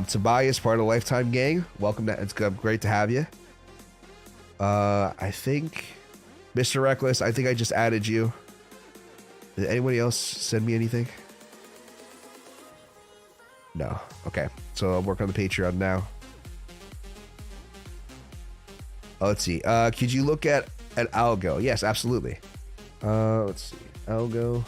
Tobias, part of the Lifetime gang. Welcome. It's great to have you. I think, Mr. Reckless, I think I just added you. Did anybody else send me anything? No. Okay. So I'll work on the Patreon now. Oh, let's see. Could you look at Algo? Yes, absolutely. Let's see. Algo.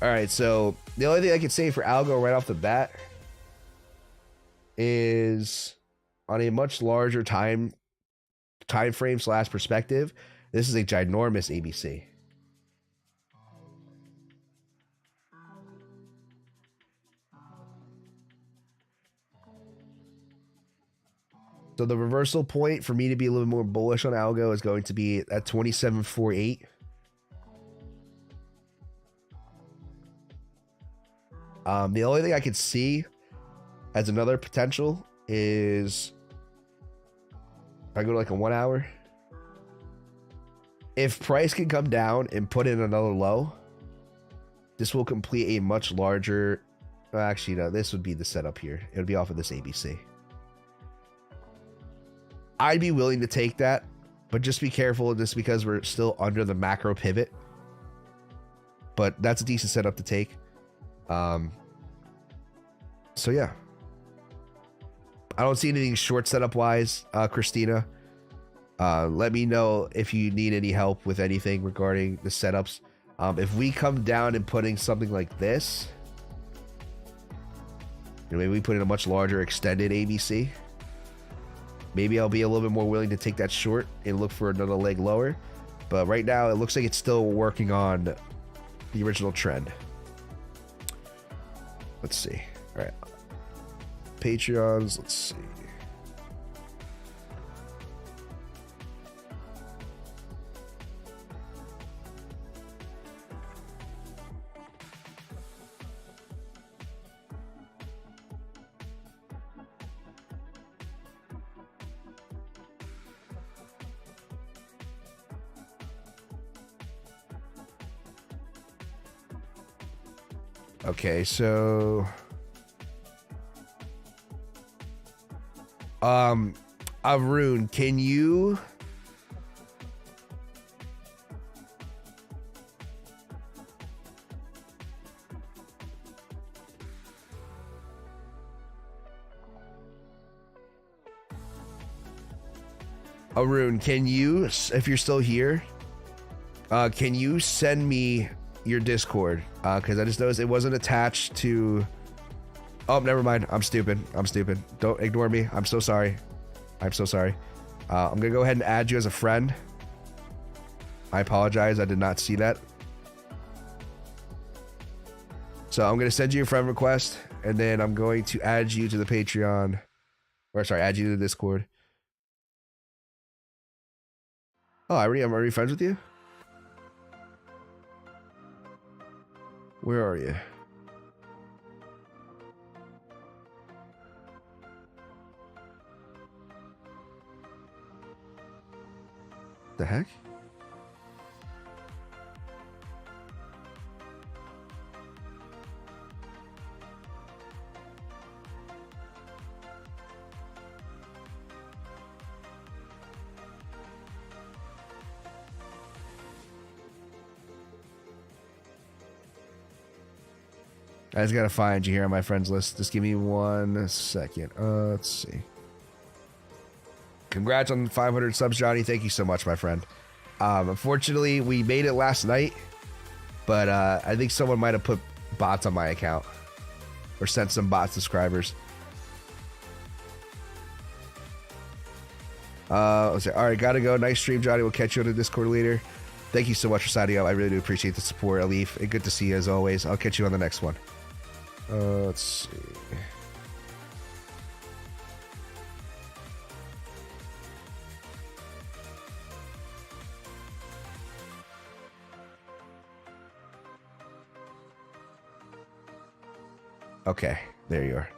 All right, so the only thing I can say for Algo right off the bat is on a much larger time frame / perspective, this is a ginormous ABC. So the reversal point for me to be a little more bullish on Algo is going to be at 27.48. The only thing I could see as another potential is if I go to like a 1 hour. If price can come down and put in another low, this will complete a much larger. Actually, no, this would be the setup here. It would be off of this ABC. I'd be willing to take that, but just be careful just because we're still under the macro pivot. But that's a decent setup to take. So yeah, I don't see anything short setup wise. Christina, let me know if you need any help with anything regarding the setups. If we come down and putting something like this, maybe we put in a much larger extended ABC. Maybe I'll be a little bit more willing to take that short and look for another leg lower. But right now, it looks like it's still working on the original trend. Let's see. All right. Patreons, let's see. Okay, so Arun, can you if you're still here, can you send me your Discord? Because I just noticed it wasn't attached to. Oh, never mind. I'm stupid. Don't ignore me. I'm so sorry. I'm gonna go ahead and add you as a friend. I apologize. I did not see that. So I'm gonna send you a friend request, and then I'm going to add you to the Patreon. Or sorry, add you to the Discord. Oh, I'm already friends with you? Where are you? The heck? I just gotta find you here on my friends list. Just give me 1 second. Let's see. Congrats on 500 subs, Johnny. Thank you so much, my friend. Unfortunately, we made it last night, but I think someone might have put bots on my account or sent some bot subscribers. Let's see. All right, gotta go. Nice stream, Johnny. We'll catch you on the Discord later. Thank you so much for signing up. I really do appreciate the support, Alif. And good to see you as always. I'll catch you on the next one. Let's see. Okay, there you are.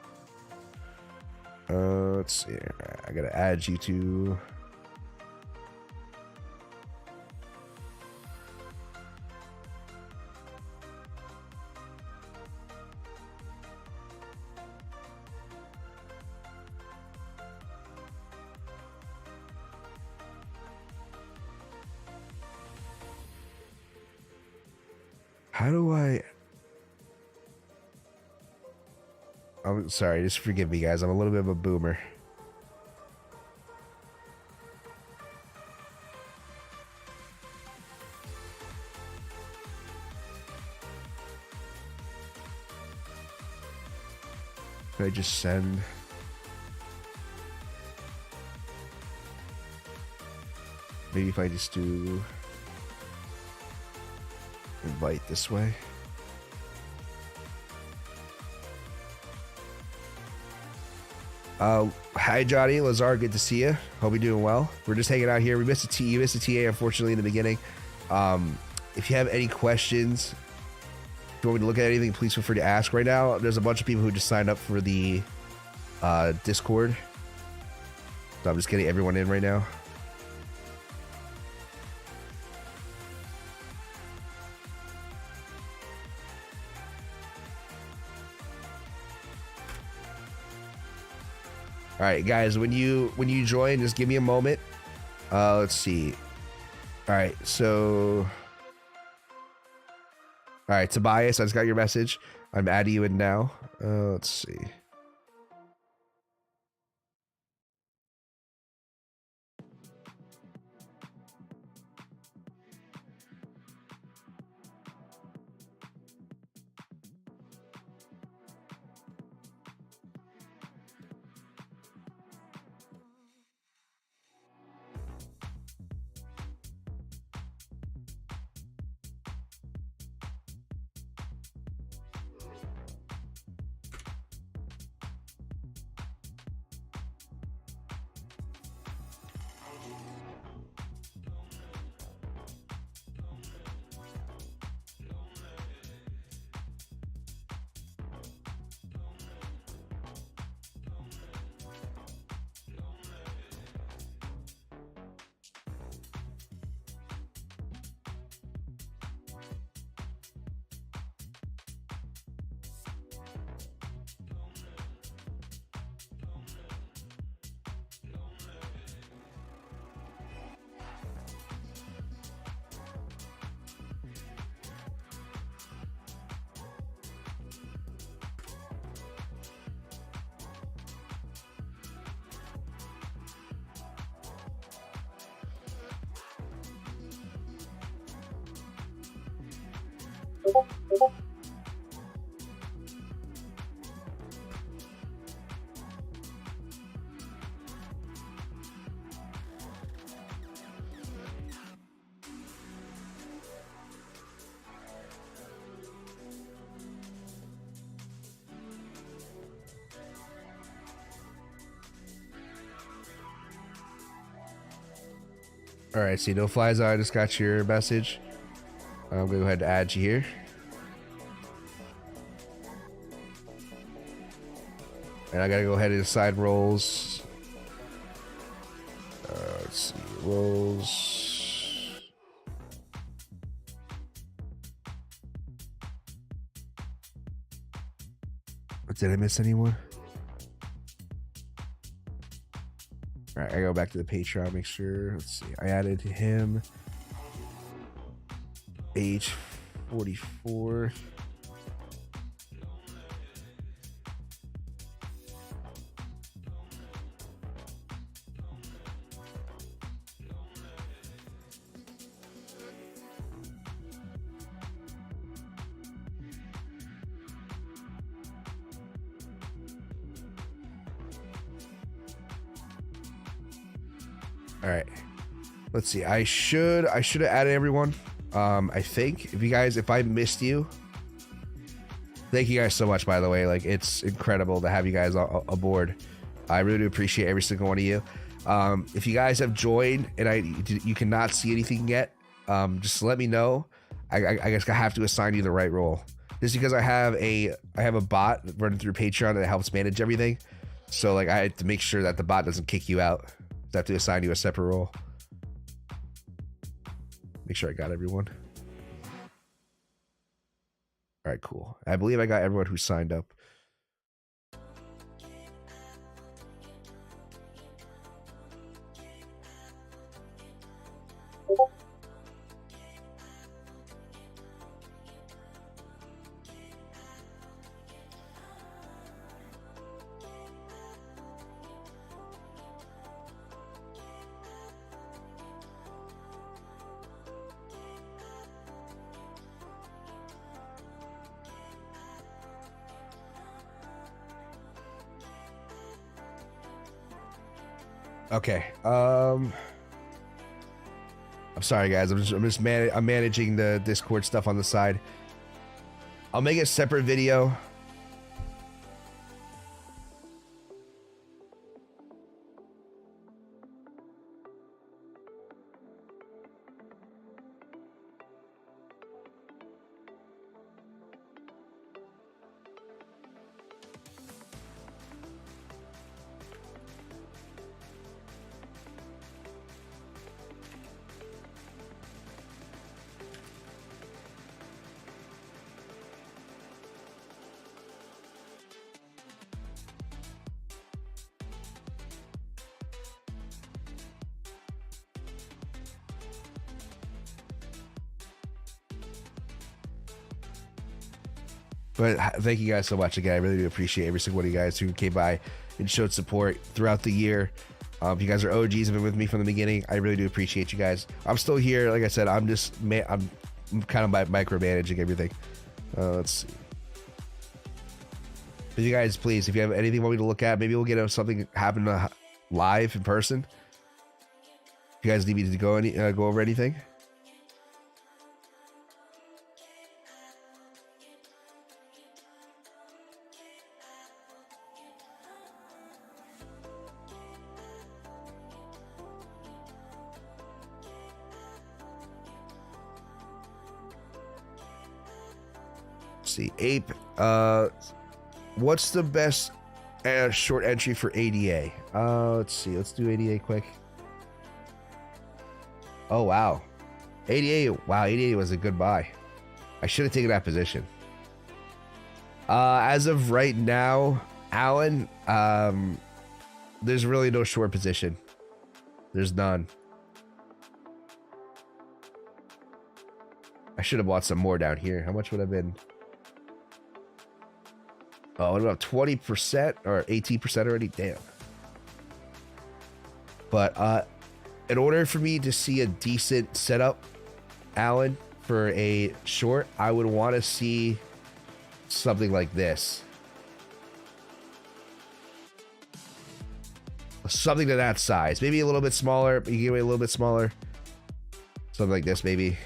Let's see. I gotta add you to How do I... I'm sorry, just forgive me, guys. I'm a little bit of a boomer. Could I just send... Maybe if I just do... invite this way. Hi Johnny, Lazar, good to see you. Hope you're doing well. We're just hanging out here. We missed a T. You missed a TA, unfortunately, in the beginning. If you have any questions, if you want me to look at anything, please feel free to ask. Right now, there's a bunch of people who just signed up for the Discord, so I'm just getting everyone in right now. All right, guys, when you join, just give me a moment. Let's see. All right, so... All right, Tobias, I just got your message. I'm adding you in now. Let's see. All right, see, no flies. I just got your message. I'm gonna go ahead and add you here. And I gotta go ahead and assign roles. Let's see, roles. Did I miss anyone? All right, I go back to the Patreon, make sure. Let's see, I added him. Age 44. All right, let's see. I should have added everyone. I think if I missed you, thank you guys so much, by the way. Like, it's incredible to have you guys aboard. I really do appreciate every single one of you. If you guys have joined and you cannot see anything yet, just let me know. I guess I have to assign you the right role, just because I have a bot running through Patreon that helps manage everything. So like, I have to make sure that the bot doesn't kick you out. I have to assign you a separate role. Make sure I got everyone. All right, cool. I believe I got everyone who signed up. Okay. I'm sorry, guys. I'm managing the Discord stuff on the side. I'll make a separate video. But thank you guys so much again. I really do appreciate every single one of you guys who came by and showed support throughout the year. You guys are OGs, have been with me from the beginning. I really do appreciate you guys. I'm still here. Like I said, I'm kind of micromanaging everything. Let's see. But you guys, please, if you have anything you want me to look at, maybe we'll get something happen live in person. If you guys need me to go over anything. See, Ape, what's the best short entry for ADA? Let's see, let's do ADA quick. Oh wow, ADA was a good buy. I should have taken that position. As of right now, Alan, there's really no short position. There's none. I should have bought some more down here. How much would have been? Oh, what about 20% or 18% already? Damn. But in order for me to see a decent setup, Alan, for a short, I would want to see something like this. Something to that size. Maybe a little bit smaller. You give me a little bit smaller. Something like this, maybe.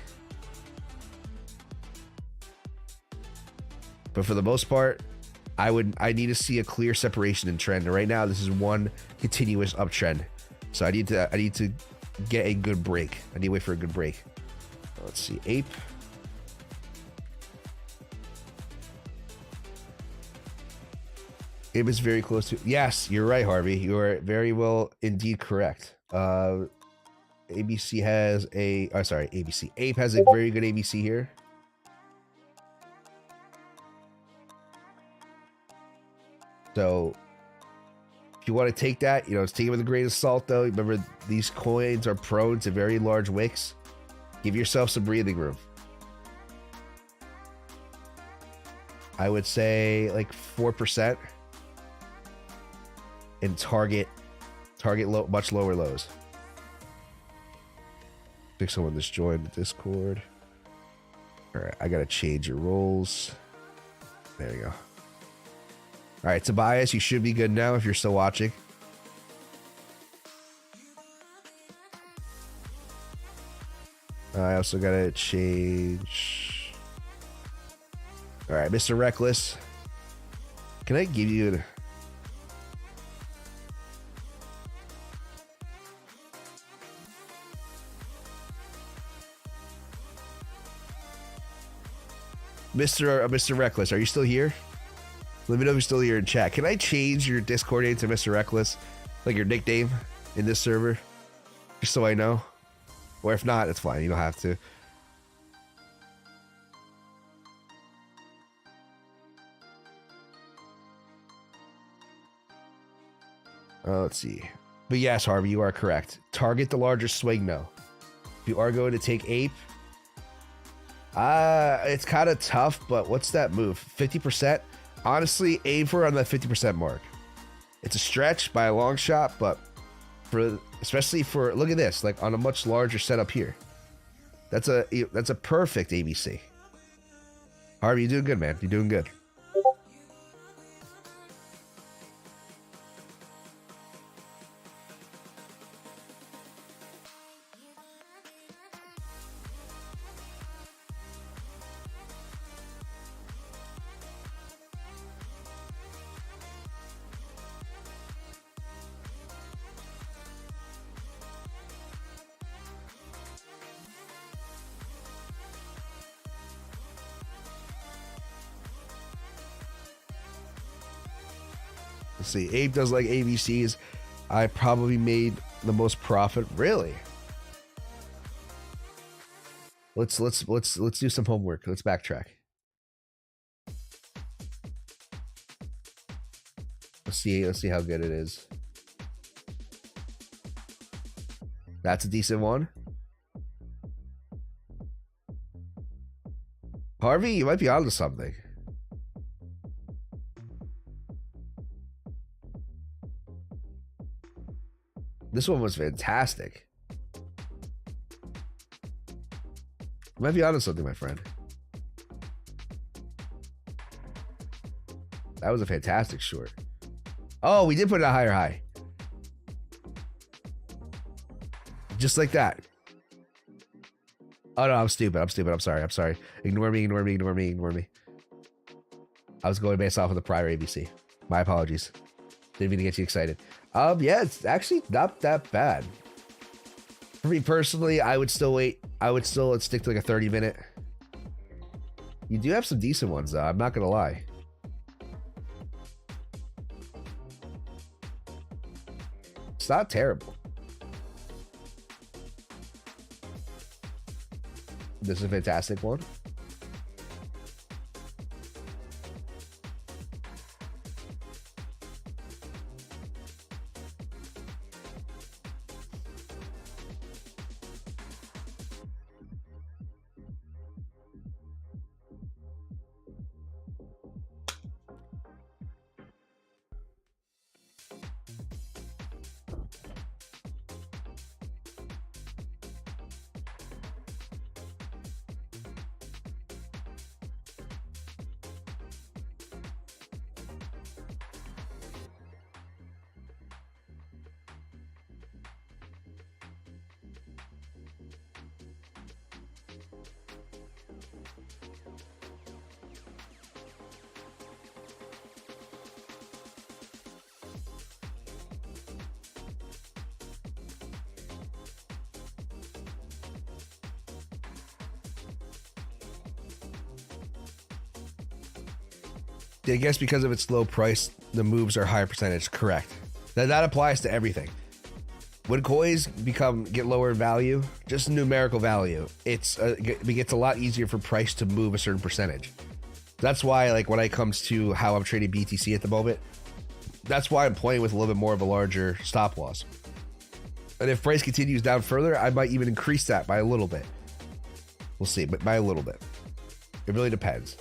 But for the most part, I need to see a clear separation in trend. And right now, this is one continuous uptrend. So I need to get a good break. I need to wait for a good break. Let's see, Ape. Ape is very close to. Yes, you're right, Harvey. You are very well indeed correct. ABC has a. Oh, sorry, ABC. Ape has a very good ABC here. So if you want to take that, take it with a grain of salt, though. Remember, these coins are prone to very large wicks. Give yourself some breathing room. I would say like 4%, and target much lower lows. I think someone just joined the Discord. All right, I gotta change your roles. There you go. All right, Tobias, you should be good now if you're still watching. I also gotta change. All right, Mr. Reckless. Can I give you Mr. Reckless? Are you still here? Let me know if you're still here in chat. Can I change your Discord name to Mr. Reckless? Like your nickname in this server? Just so I know. Or if not, it's fine. You don't have to. Let's see. But yes, Harvey, you are correct. Target the larger swing, no. If you are going to take Ape, it's kind of tough, but what's that move? 50%? Honestly, aim for on that 50% mark. It's a stretch by a long shot, but especially for, look at this, like on a much larger setup here. That's a perfect ABC. Harvey, you're doing good, man. You're doing good. Let's see. Abe does like ABCs. I probably made the most profit. Really? Let's do some homework. Let's backtrack. Let's see how good it is. That's a decent one. Harvey, you might be onto something. This one was fantastic. You might be onto something, my friend. That was a fantastic short. Oh, we did put it a higher high. Just like that. Oh no, I'm stupid. I'm sorry. Ignore me. I was going based off of the prior ABC. My apologies. Didn't mean to get you excited. Yeah, it's actually not that bad. For me personally, I would still wait. Let's stick to like a 30-minute. You do have some decent ones though, I'm not gonna lie. It's not terrible. This is a fantastic one. I guess because of its low price, the moves are higher percentage. Correct. That applies to everything. When coins get lower in value, just numerical value, it gets a lot easier for price to move a certain percentage. That's why, like, when it comes to how I'm trading BTC at the moment, that's why I'm playing with a little bit more of a larger stop loss. And if price continues down further, I might even increase that by a little bit. We'll see, but by a little bit. It really depends.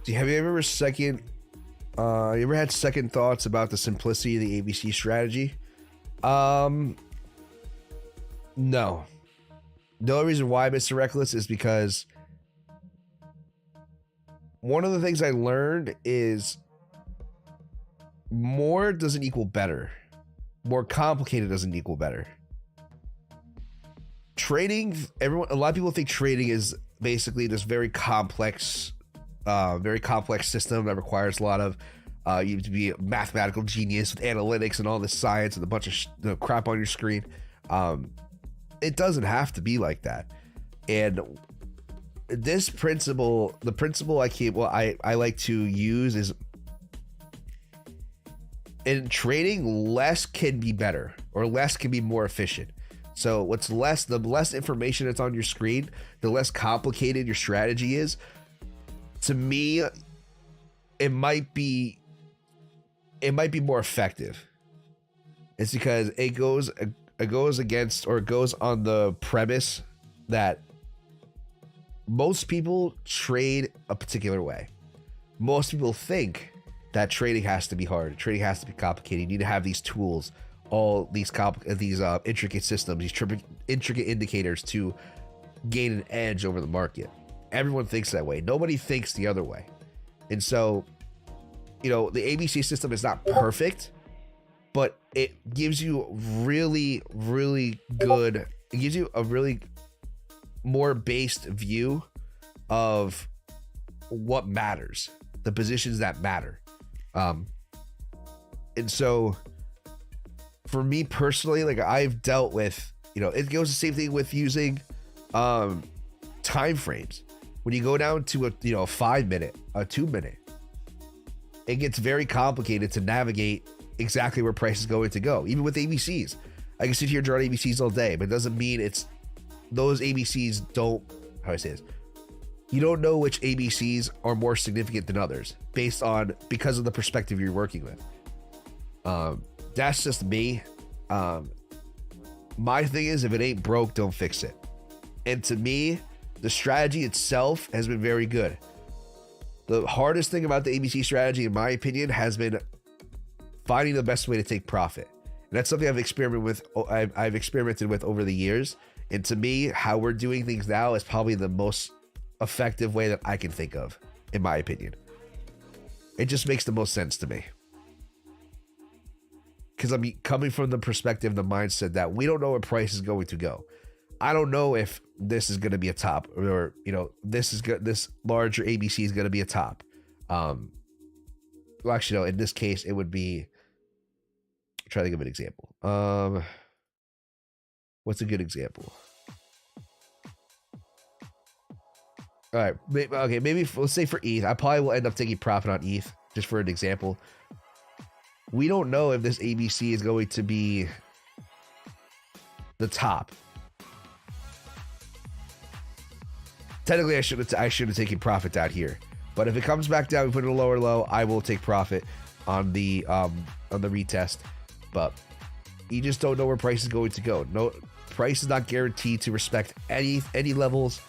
Have you ever had second thoughts about the simplicity of the ABC strategy? No. The only reason why, Mr. Reckless, is because one of the things I learned is more doesn't equal better. More complicated doesn't equal better. Trading, a lot of people think trading is basically this very complex system that requires a lot of you to be a mathematical genius with analytics and all this science and a bunch of crap on your screen. It doesn't have to be like that. And this principle, the principle I like to use is, in trading, less can be better, or less can be more efficient. So the less information that's on your screen, the less complicated your strategy is. To me, it might be more effective. It's because it goes against, or it goes on the premise that most people trade a particular way. Most people think that trading has to be hard. Trading has to be complicated. You need to have these tools, all these intricate systems, these intricate indicators to gain an edge over the market. Everyone thinks that way. Nobody thinks the other way. And so, you know, the ABC system is not perfect, but it gives you really, really good, it gives you a really more based view of what matters, the positions that matter. And so for me personally, like, I've dealt with, you know, it goes the same thing with using time frames. When you go down to a 5 minute, a 2 minute, it gets very complicated to navigate exactly where price is going to go. Even with ABCs, I can sit here and draw ABCs all day, but it doesn't mean it's those ABCs don't, how do I say this? You don't know which ABCs are more significant than others because of the perspective you're working with. That's just me. My thing is, if it ain't broke, don't fix it. And to me, the strategy itself has been very good. The hardest thing about the ABC strategy, in my opinion, has been finding the best way to take profit. And that's something I've experimented with over the years. And to me, how we're doing things now is probably the most effective way that I can think of, in my opinion. It just makes the most sense to me. Because I'm coming from the perspective, the mindset that we don't know where price is going to go. I don't know if this is going to be a top, or, you know, this larger ABC is going to be a top. Well, actually, no, in this case, it would be, try to think of an example. What's a good example? All right. Okay. Maybe let's say for ETH, I probably will end up taking profit on ETH just for an example. We don't know if this ABC is going to be the top. Technically, I should have taken profit down here, but if it comes back down, we put it a lower low, I will take profit on the retest. But you just don't know where price is going to go. No, price is not guaranteed to respect any levels,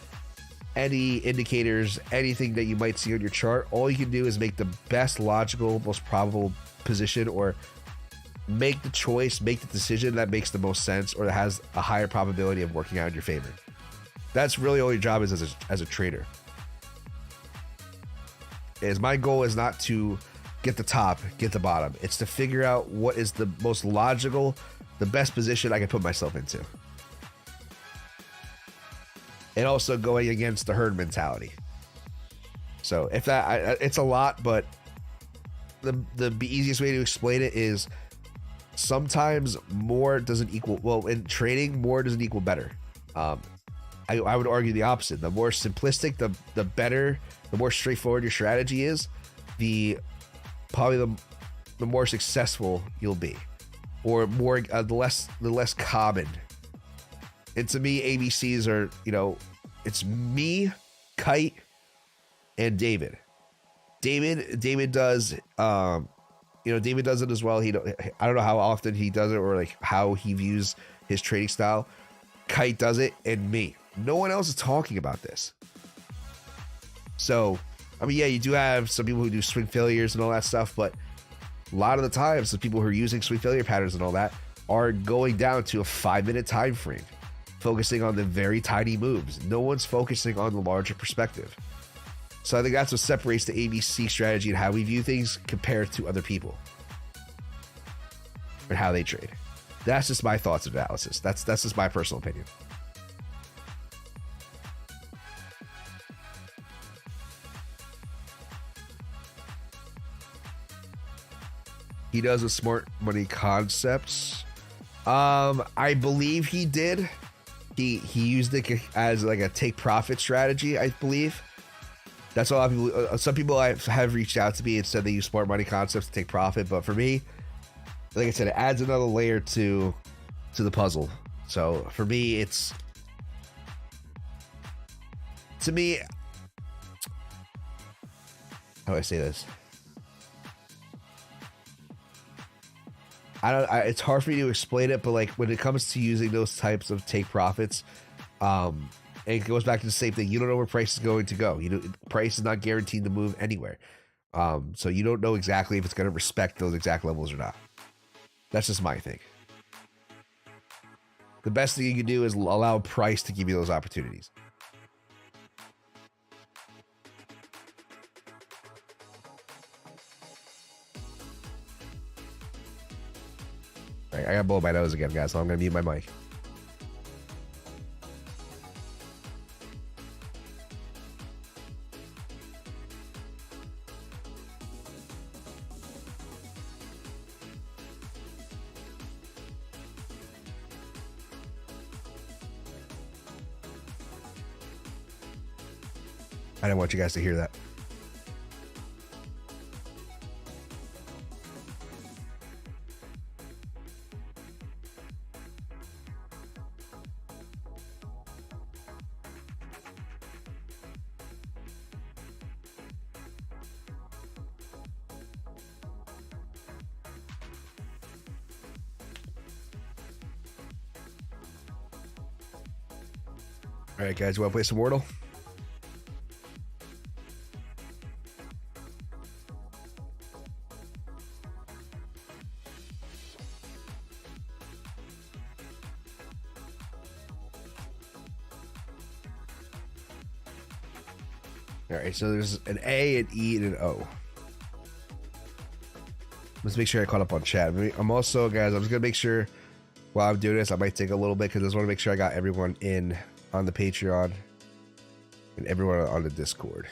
any indicators, anything that you might see on your chart. All you can do is make the best logical, most probable position, or make the choice, make the decision that makes the most sense, or that has a higher probability of working out in your favor. That's really all your job is as a trader. My goal is not to get the top, get the bottom. It's to figure out what is the most logical, the best position I can put myself into. And also going against the herd mentality. So if that, it's a lot, but the easiest way to explain it is sometimes more doesn't equal, well, in trading, more doesn't equal better. I would argue the opposite. The more simplistic, the better, the more straightforward your strategy is, the more successful you'll be, or more the less common. And to me, ABCs are, you know, it's me, Kite, and David. David does, David does it as well. I don't know how often he does it, or like how he views his trading style. Kite does it, and me. No one else is talking about this. So, I mean, yeah, you do have some people who do swing failures and all that stuff, but a lot of the times, the people who are using swing failure patterns and all that are going down to a 5-minute time frame, focusing on the very tiny moves. No one's focusing on the larger perspective. So I think that's what separates the ABC strategy and how we view things compared to other people and how they trade. That's just my thoughts and analysis. That's just my personal opinion. He does a smart money concepts. I believe he did. He used it as like a take profit strategy, I believe. That's a lot of people. Some people have reached out to me and said they use smart money concepts to take profit. But for me, like I said, it adds another layer to the puzzle. So for me, to me, how do I say this? It's hard for me to explain it, but like when it comes to using those types of take profits, it goes back to the same thing. You don't know where price is going to go. Price is not guaranteed to move anywhere. So you don't know exactly if it's going to respect those exact levels or not. That's just my thing. The best thing you can do is allow price to give you those opportunities. All right, I got blow my nose again, guys, so I'm going to mute my mic. I didn't want you guys to hear that. All right, guys, you want to play some Wordle? All right, so there's an A, an E, and an O. Let's make sure I caught up on chat. I'm also, guys, I'm just going to make sure while I'm doing this, I might take a little bit because I just want to make sure I got everyone in on the Patreon and everyone on the Discord.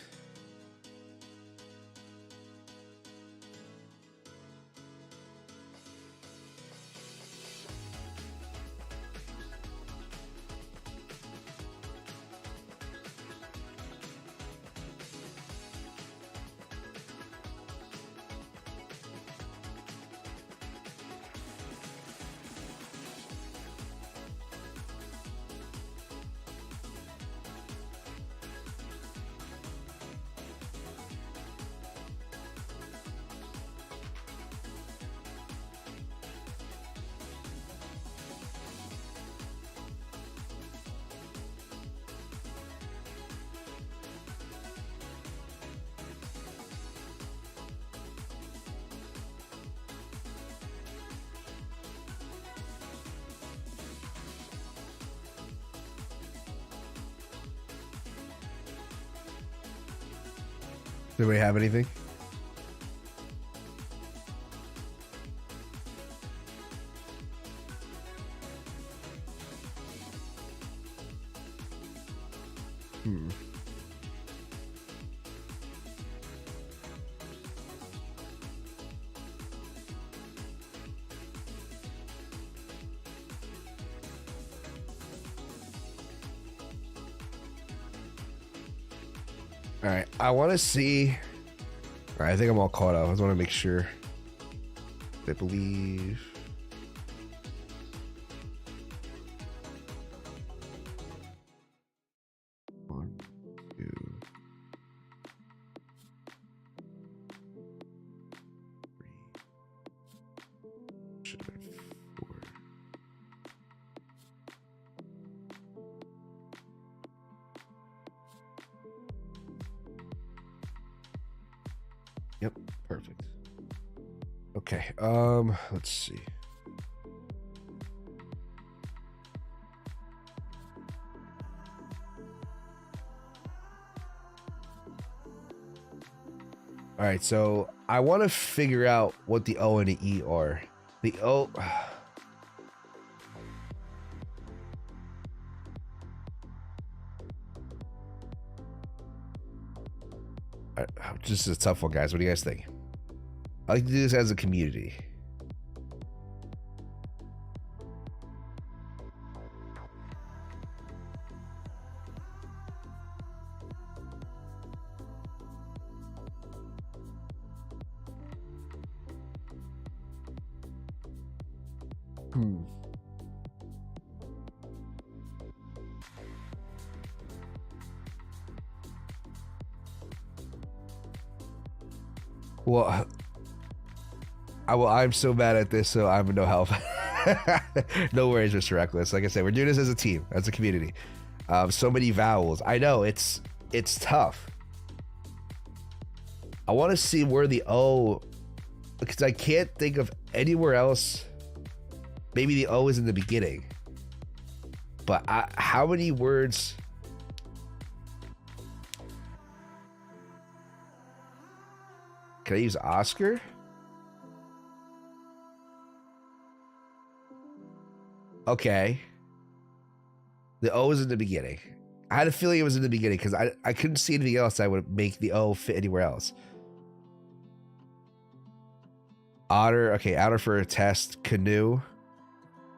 Do we have anything? All right, I want to see. All right, I think I'm all caught up. I just want to make sure. I believe. One, two, three, four. Yep, perfect. Okay, let's see. All right, so I want to figure out what the O and the E are. The O. Just a tough one, guys. What do you guys think? I like to do this as a community. Well, I'm so bad at this, so I'm no help. No worries, Mr. Reckless. Like I said, we're doing this as a team, as a community. So many vowels. I know it's tough. I want to see where the O, because I can't think of anywhere else. Maybe the O is in the beginning, but how many words? Can I use Oscar? Okay. The O is in the beginning. I had a feeling it was in the beginning because I couldn't see anything else that would make the O fit anywhere else. Otter. Okay, otter for a test. Canoe.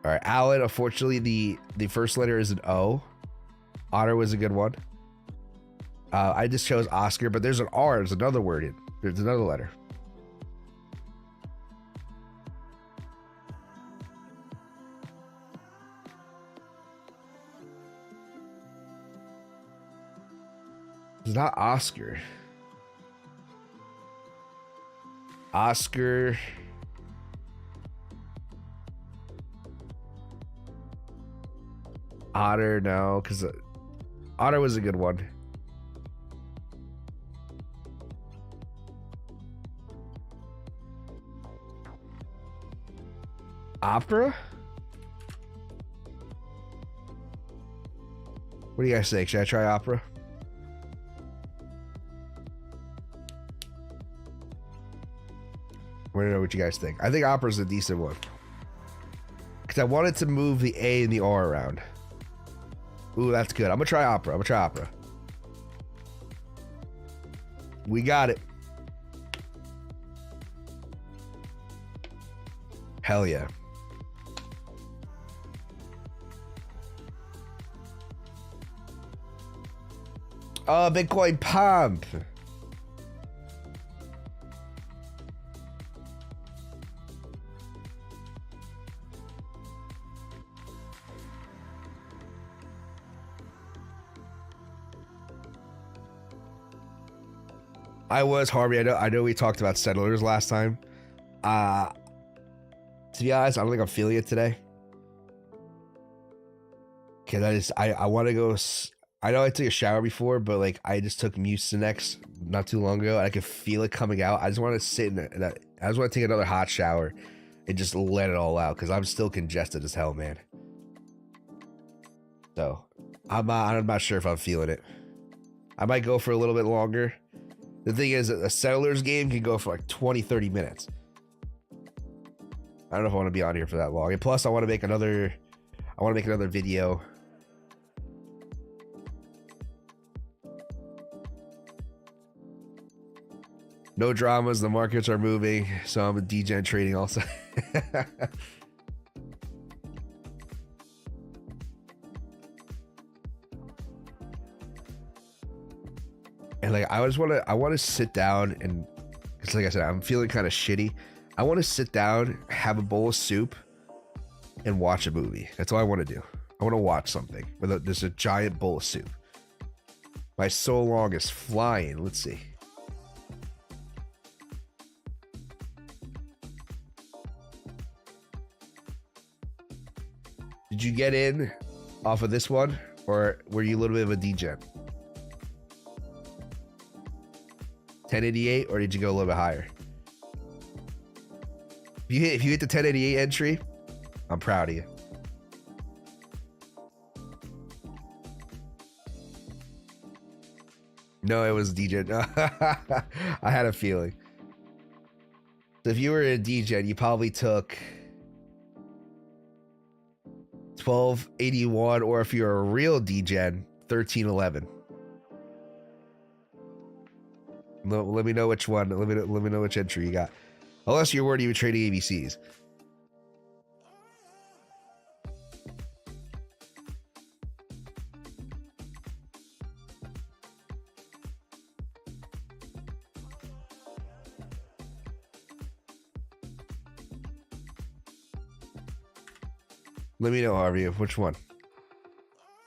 All right, Alan. Unfortunately, the first letter is an O. Otter was a good one. I just chose Oscar, but there's an R. There's another word in. There's another letter. It's not Oscar. Oscar. Otter, no, because Otter was a good one. Opera? What do you guys think? Should I try opera? I want to know what you guys think. I think opera's a decent one. Because I wanted to move the A and the R around. Ooh, that's good. I'm going to try opera. We got it. Hell yeah. Oh, Bitcoin pump. I was Harvey. I know we talked about settlers last time. To be honest, I don't think I'm feeling it today. Cause I want to go. I know I took a shower before, but like I just took Mucinex not too long ago, and I could feel it coming out. I just want to sit in that. I just want to take another hot shower and just let it all out because I'm still congested as hell, man. So I'm not sure if I'm feeling it. I might go for a little bit longer. The thing is, a settlers game can go for like 20-30 minutes. I don't know if I want to be on here for that long. And plus, I want to make another video. No dramas. The markets are moving, so I'm a degen trading also. And like I want to sit down and, because like I said, I'm feeling kind of shitty. I want to sit down, have a bowl of soup, and watch a movie. That's all I want to do. I want to watch something with there's a giant bowl of soup. My so long is flying. Let's see. Did you get in off of this one, or were you a little bit of a degen? 1088, or did you go a little bit higher? If you hit the 1088 entry, I'm proud of you. No, it was degen. I had a feeling. So if you were a degen, you probably took 1281, or if you're a real degen, 1311. Let me know which one. Let me know which entry you got. Unless you weren't even trading ABCs. Let me know, Harvey, which one.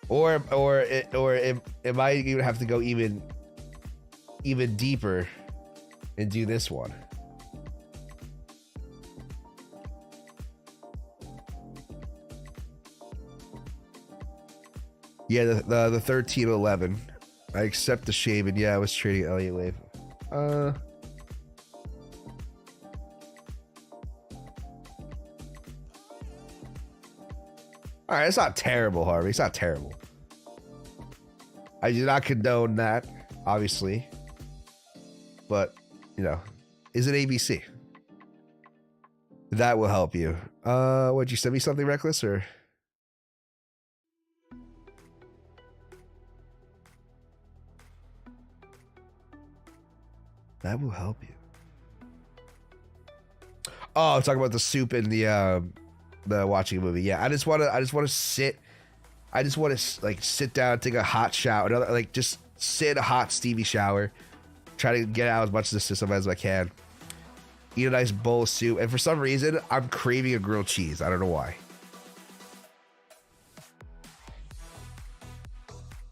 Or it might even have to go even deeper and do this one. Yeah, the 1311. I accept the shave, and yeah, I was trading Elliott Wave. All right, it's not terrible, Harvey. It's not terrible. I do not condone that, obviously. But, you know, is it ABC? That will help you. Would you send me something, Reckless, or? That will help you. Oh, talking about the soup and the watching a movie. Yeah, I just want to sit. I just want to like sit down, take a hot shower, like just sit in a hot steamy shower, try to get out as much of the system as I can. Eat a nice bowl of soup, and for some reason, I'm craving a grilled cheese. I don't know why.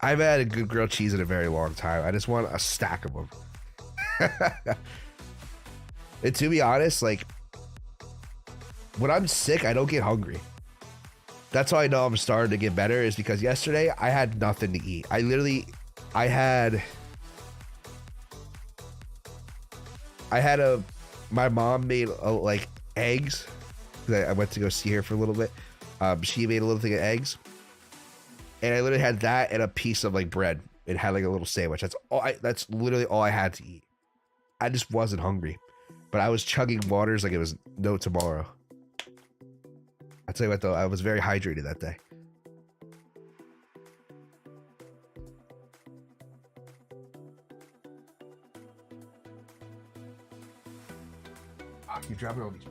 I haven't had a good grilled cheese in a very long time. I just want a stack of them. And to be honest, like, when I'm sick, I don't get hungry. That's how I know I'm starting to get better, is because yesterday I had nothing to eat. I had my mom made like eggs. I went to go see her for a little bit. She made a little thing of eggs, and I literally had that and a piece of like bread. It had like a little sandwich. That's literally all I had to eat. I just wasn't hungry, but I was chugging waters like it was no tomorrow. I'll tell you what though, I was very hydrated that day. You're dropping all these.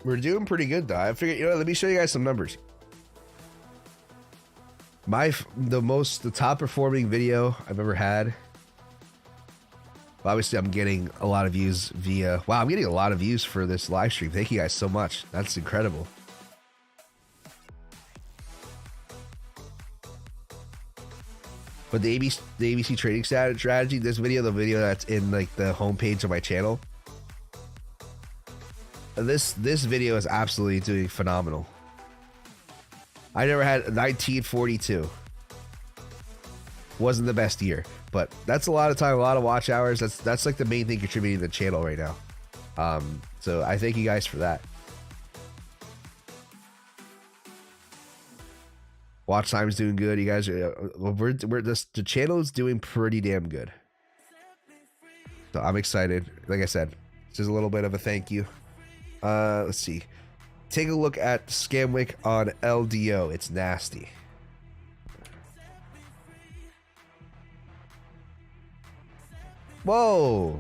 We're doing pretty good though. I figured, you know, let me show you guys some numbers. The top performing video I've ever had. Obviously, I'm getting a lot of views via. Wow, I'm getting a lot of views for this live stream. Thank you guys so much. That's incredible. But the ABC trading strategy, this video, the video that's in like the homepage of my channel. This video is absolutely doing phenomenal. I never had 1942. Wasn't the best year, but that's a lot of time, a lot of watch hours. That's like the main thing contributing to the channel right now. So I thank you guys for that. Watch time's doing good. You guys, the channel is doing pretty damn good. So I'm excited. Like I said, just a little bit of a thank you. Let's see. Take a look at Scamwick on LDO. It's nasty. Whoa.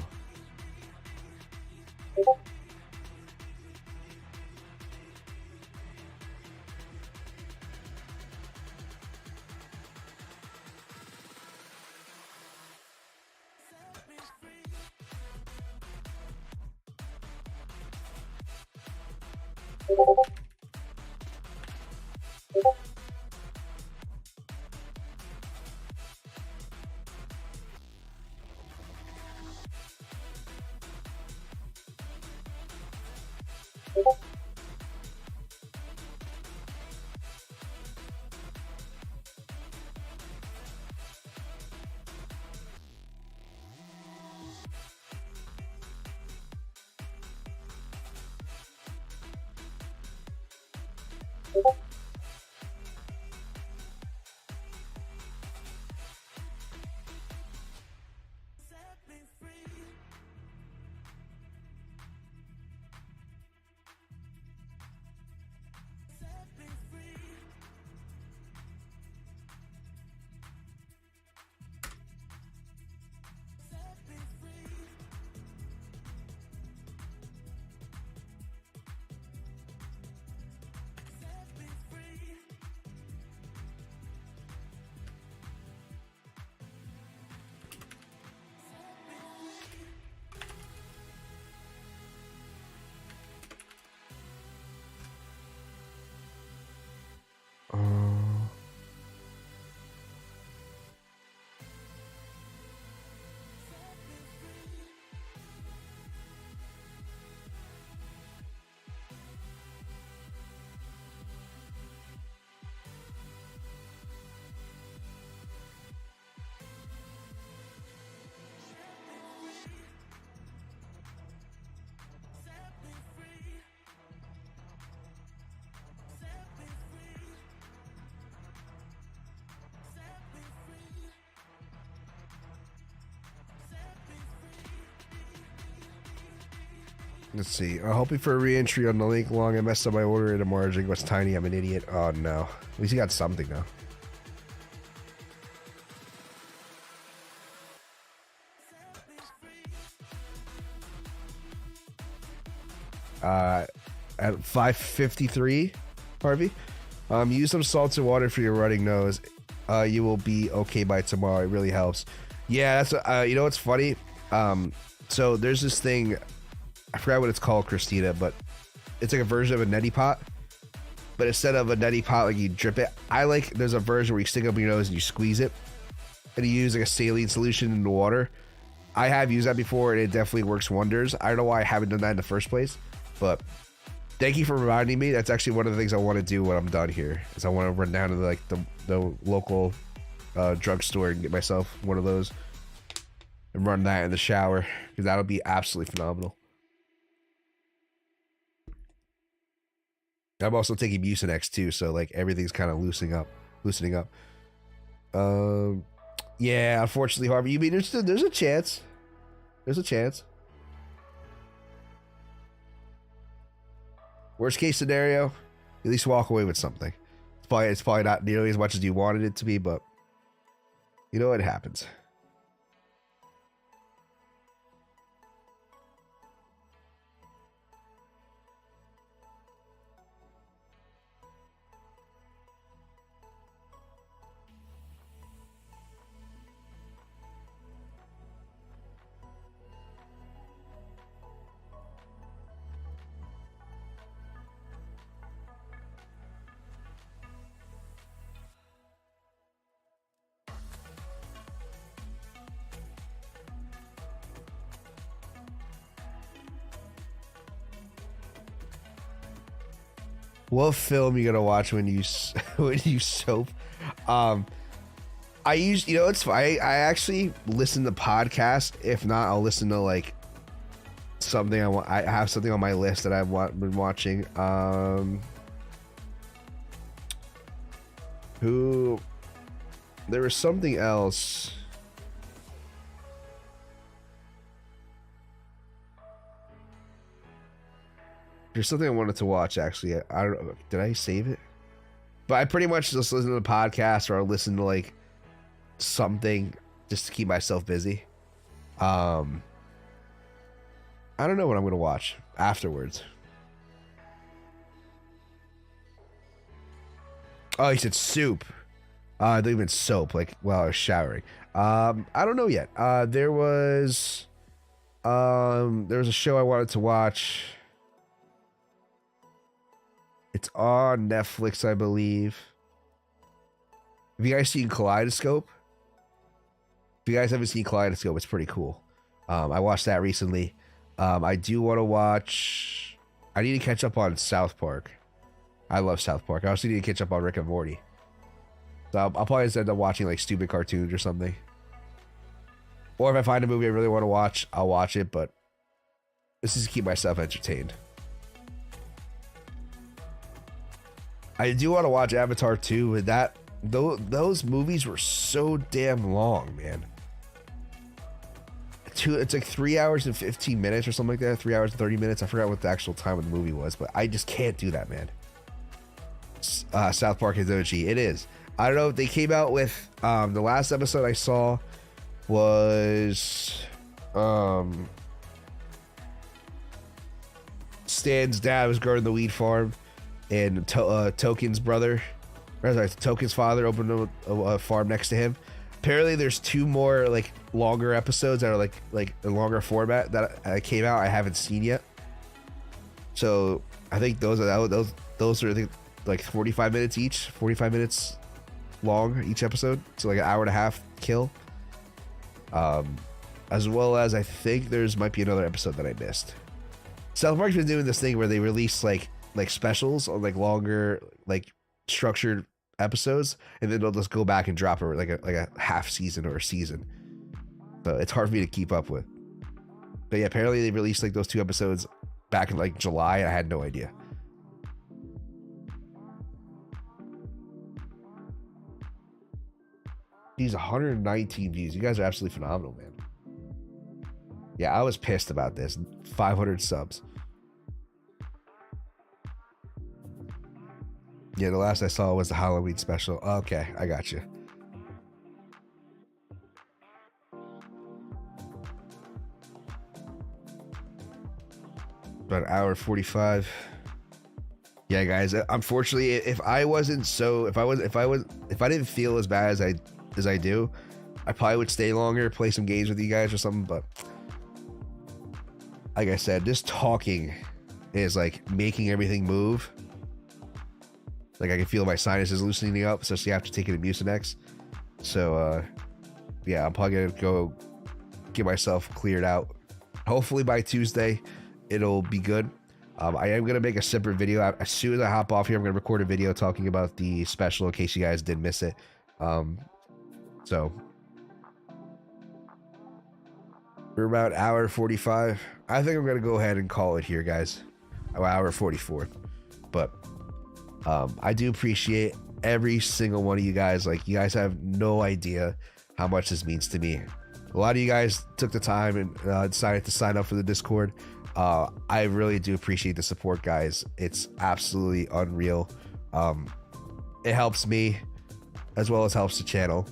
Let's see. I'm hoping for a re-entry on the link long. I messed up my order and the margin was tiny. I'm an idiot. Oh no. At least you got something though. At 5:53, Harvey. Use some salts and water for your running nose. You will be okay by tomorrow. It really helps. Yeah, that's you know what's funny? So there's this thing, I forgot what it's called, Christina, but it's like a version of a neti pot. But instead of a neti pot, like you drip it, there's a version where you stick it up your nose and you squeeze it, and you use like a saline solution in the water. I have used that before, and it definitely works wonders. I don't know why I haven't done that in the first place, but thank you for reminding me. That's actually one of the things I want to do when I'm done here. Is I want to run down to the local drugstore and get myself one of those and run that in the shower, because that'll be absolutely phenomenal. I'm also taking Mucinex too, so like everything's kind of loosening up. Yeah, unfortunately, Harvey. You mean there's a chance. There's a chance. Worst case scenario, at least walk away with something. It's probably not nearly as much as you wanted it to be, but you know, it happens. What film you gonna watch when you soap? You know, it's I actually listen to podcasts. If not, I'll listen to like something I want. I have something on my list that I've been watching. There was something else. There's something I wanted to watch, actually. I don't know. Did I save it? But I pretty much just listen to the podcast, or I listen to like something just to keep myself busy. I don't know what I'm going to watch afterwards. Oh, he said soup. I think even soap, like while I was showering. I don't know yet. There was a show I wanted to watch. It's on Netflix, I believe. Have you guys seen Kaleidoscope? If you guys haven't seen Kaleidoscope, it's pretty cool. I watched that recently. I do want to watch... I need to catch up on South Park. I love South Park. I also need to catch up on Rick and Morty. So I'll probably just end up watching like stupid cartoons or something. Or if I find a movie I really want to watch, I'll watch it, but this is to keep myself entertained. I do want to watch Avatar 2, and those movies were so damn long, man. It's like 3 hours and 15 minutes or something like that. 3 hours and 30 minutes. I forgot what the actual time of the movie was, but I just can't do that, man. South Park is OG. It is. I don't know if they came out with the last episode I saw was Stan's dad was guarding the weed farm, and Token's father opened a farm next to him. Apparently there's 2 more like longer episodes that are like a longer format that came out I haven't seen yet. So I think those are I think like 45 minutes each, 45 minutes long each episode, so like an hour and a half kill. As well as I think might be another episode that I missed. South Park's been doing this thing where they release like specials on like longer like structured episodes, and then they'll just go back and drop like a half season or a season. So it's hard for me to keep up with. But yeah, apparently they released like those 2 episodes back in like July, and I had no idea. These 119 views. You guys are absolutely phenomenal, man. Yeah, I was pissed about this. 500 subs. Yeah, the last I saw was the Halloween special. Okay, I got you. About an hour 45. Yeah, guys. Unfortunately, if I didn't feel as bad as I do, I probably would stay longer, play some games with you guys or something. But like I said, this talking is like making everything move. Like I can feel my sinuses loosening up, especially after taking the Mucinex. So yeah, I'm probably gonna go get myself cleared out. Hopefully by Tuesday, it'll be good. I am gonna make a separate video as soon as I hop off here. I'm gonna record a video talking about the special in case you guys did miss it. So we're about hour 45. I think I'm gonna go ahead and call it here, guys. Hour 44. But I do appreciate every single one of you guys. Like, you guys have no idea how much this means to me. A lot of you guys took the time and decided to sign up for the Discord. I really do appreciate the support, guys. It's absolutely unreal. It helps me as well as helps the channel.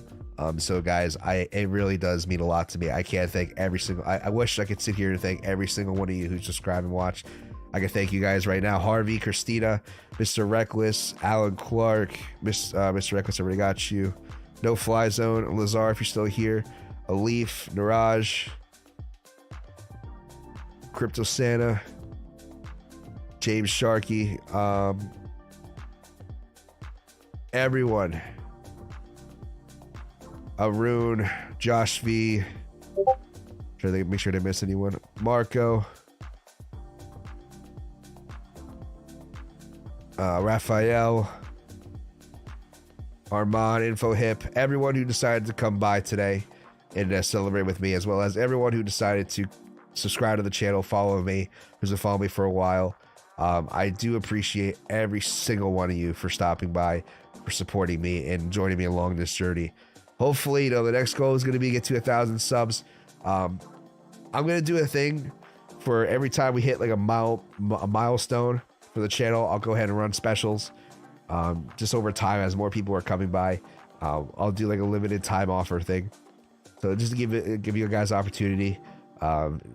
So guys, it really does mean a lot to me. I can't thank every single, I wish I could sit here and thank every single one of you who subscribed and watched. I can thank you guys right now. Harvey, Christina, Mr. Reckless, Alan Clark, Mr. Reckless, I already got you. No Fly Zone, Lazar, if you're still here. Alif, Niraj, Crypto Santa, James Sharkey, everyone. Arun, Josh V. Make sure they miss anyone. Marco. Raphael, Armand, InfoHip, everyone who decided to come by today and celebrate with me, as well as everyone who decided to subscribe to the channel, follow me, who's been following me for a while. I do appreciate every single one of you for stopping by, for supporting me and joining me along this journey. Hopefully, you know, the next goal is going to be get to 1,000 subs. I'm going to do a thing for every time we hit like a milestone for the channel. I'll go ahead and run specials just over time as more people are coming by. I'll do like a limited time offer thing. So just to give you guys opportunity,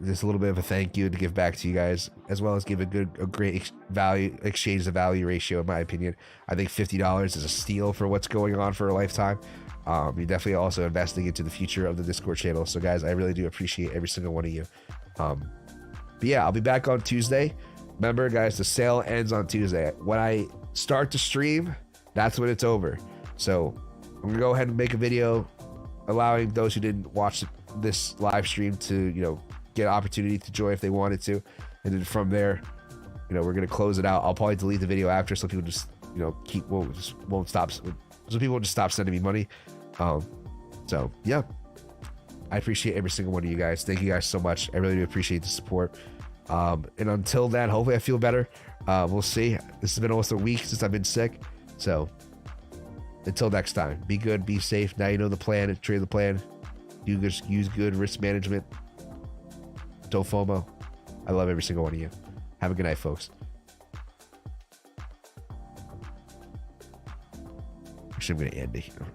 just a little bit of a thank you to give back to you guys, as well as give a great exchange to value ratio. In my opinion, I think $50 is a steal for what's going on for a lifetime. You're definitely also investing into the future of the Discord channel. So guys, I really do appreciate every single one of you. But yeah, I'll be back on Tuesday. Remember, guys, the sale ends on Tuesday. When I start to stream, that's when it's over. So I'm gonna go ahead and make a video allowing those who didn't watch this live stream to, you know, get an opportunity to join if they wanted to. And then from there, you know, we're gonna close it out. I'll probably delete the video after, so people just, you know, won't stop. So people will just stop sending me money. So yeah, I appreciate every single one of you guys. Thank you guys so much. I really do appreciate the support. And until then, hopefully I feel better. We'll see. This has been almost a week since I've been sick. So until next time, be good, be safe. Now you know the plan, trade the plan. Use good risk management. Don't FOMO. I love every single one of you. Have a good night, folks. Actually, I'm going to end it here.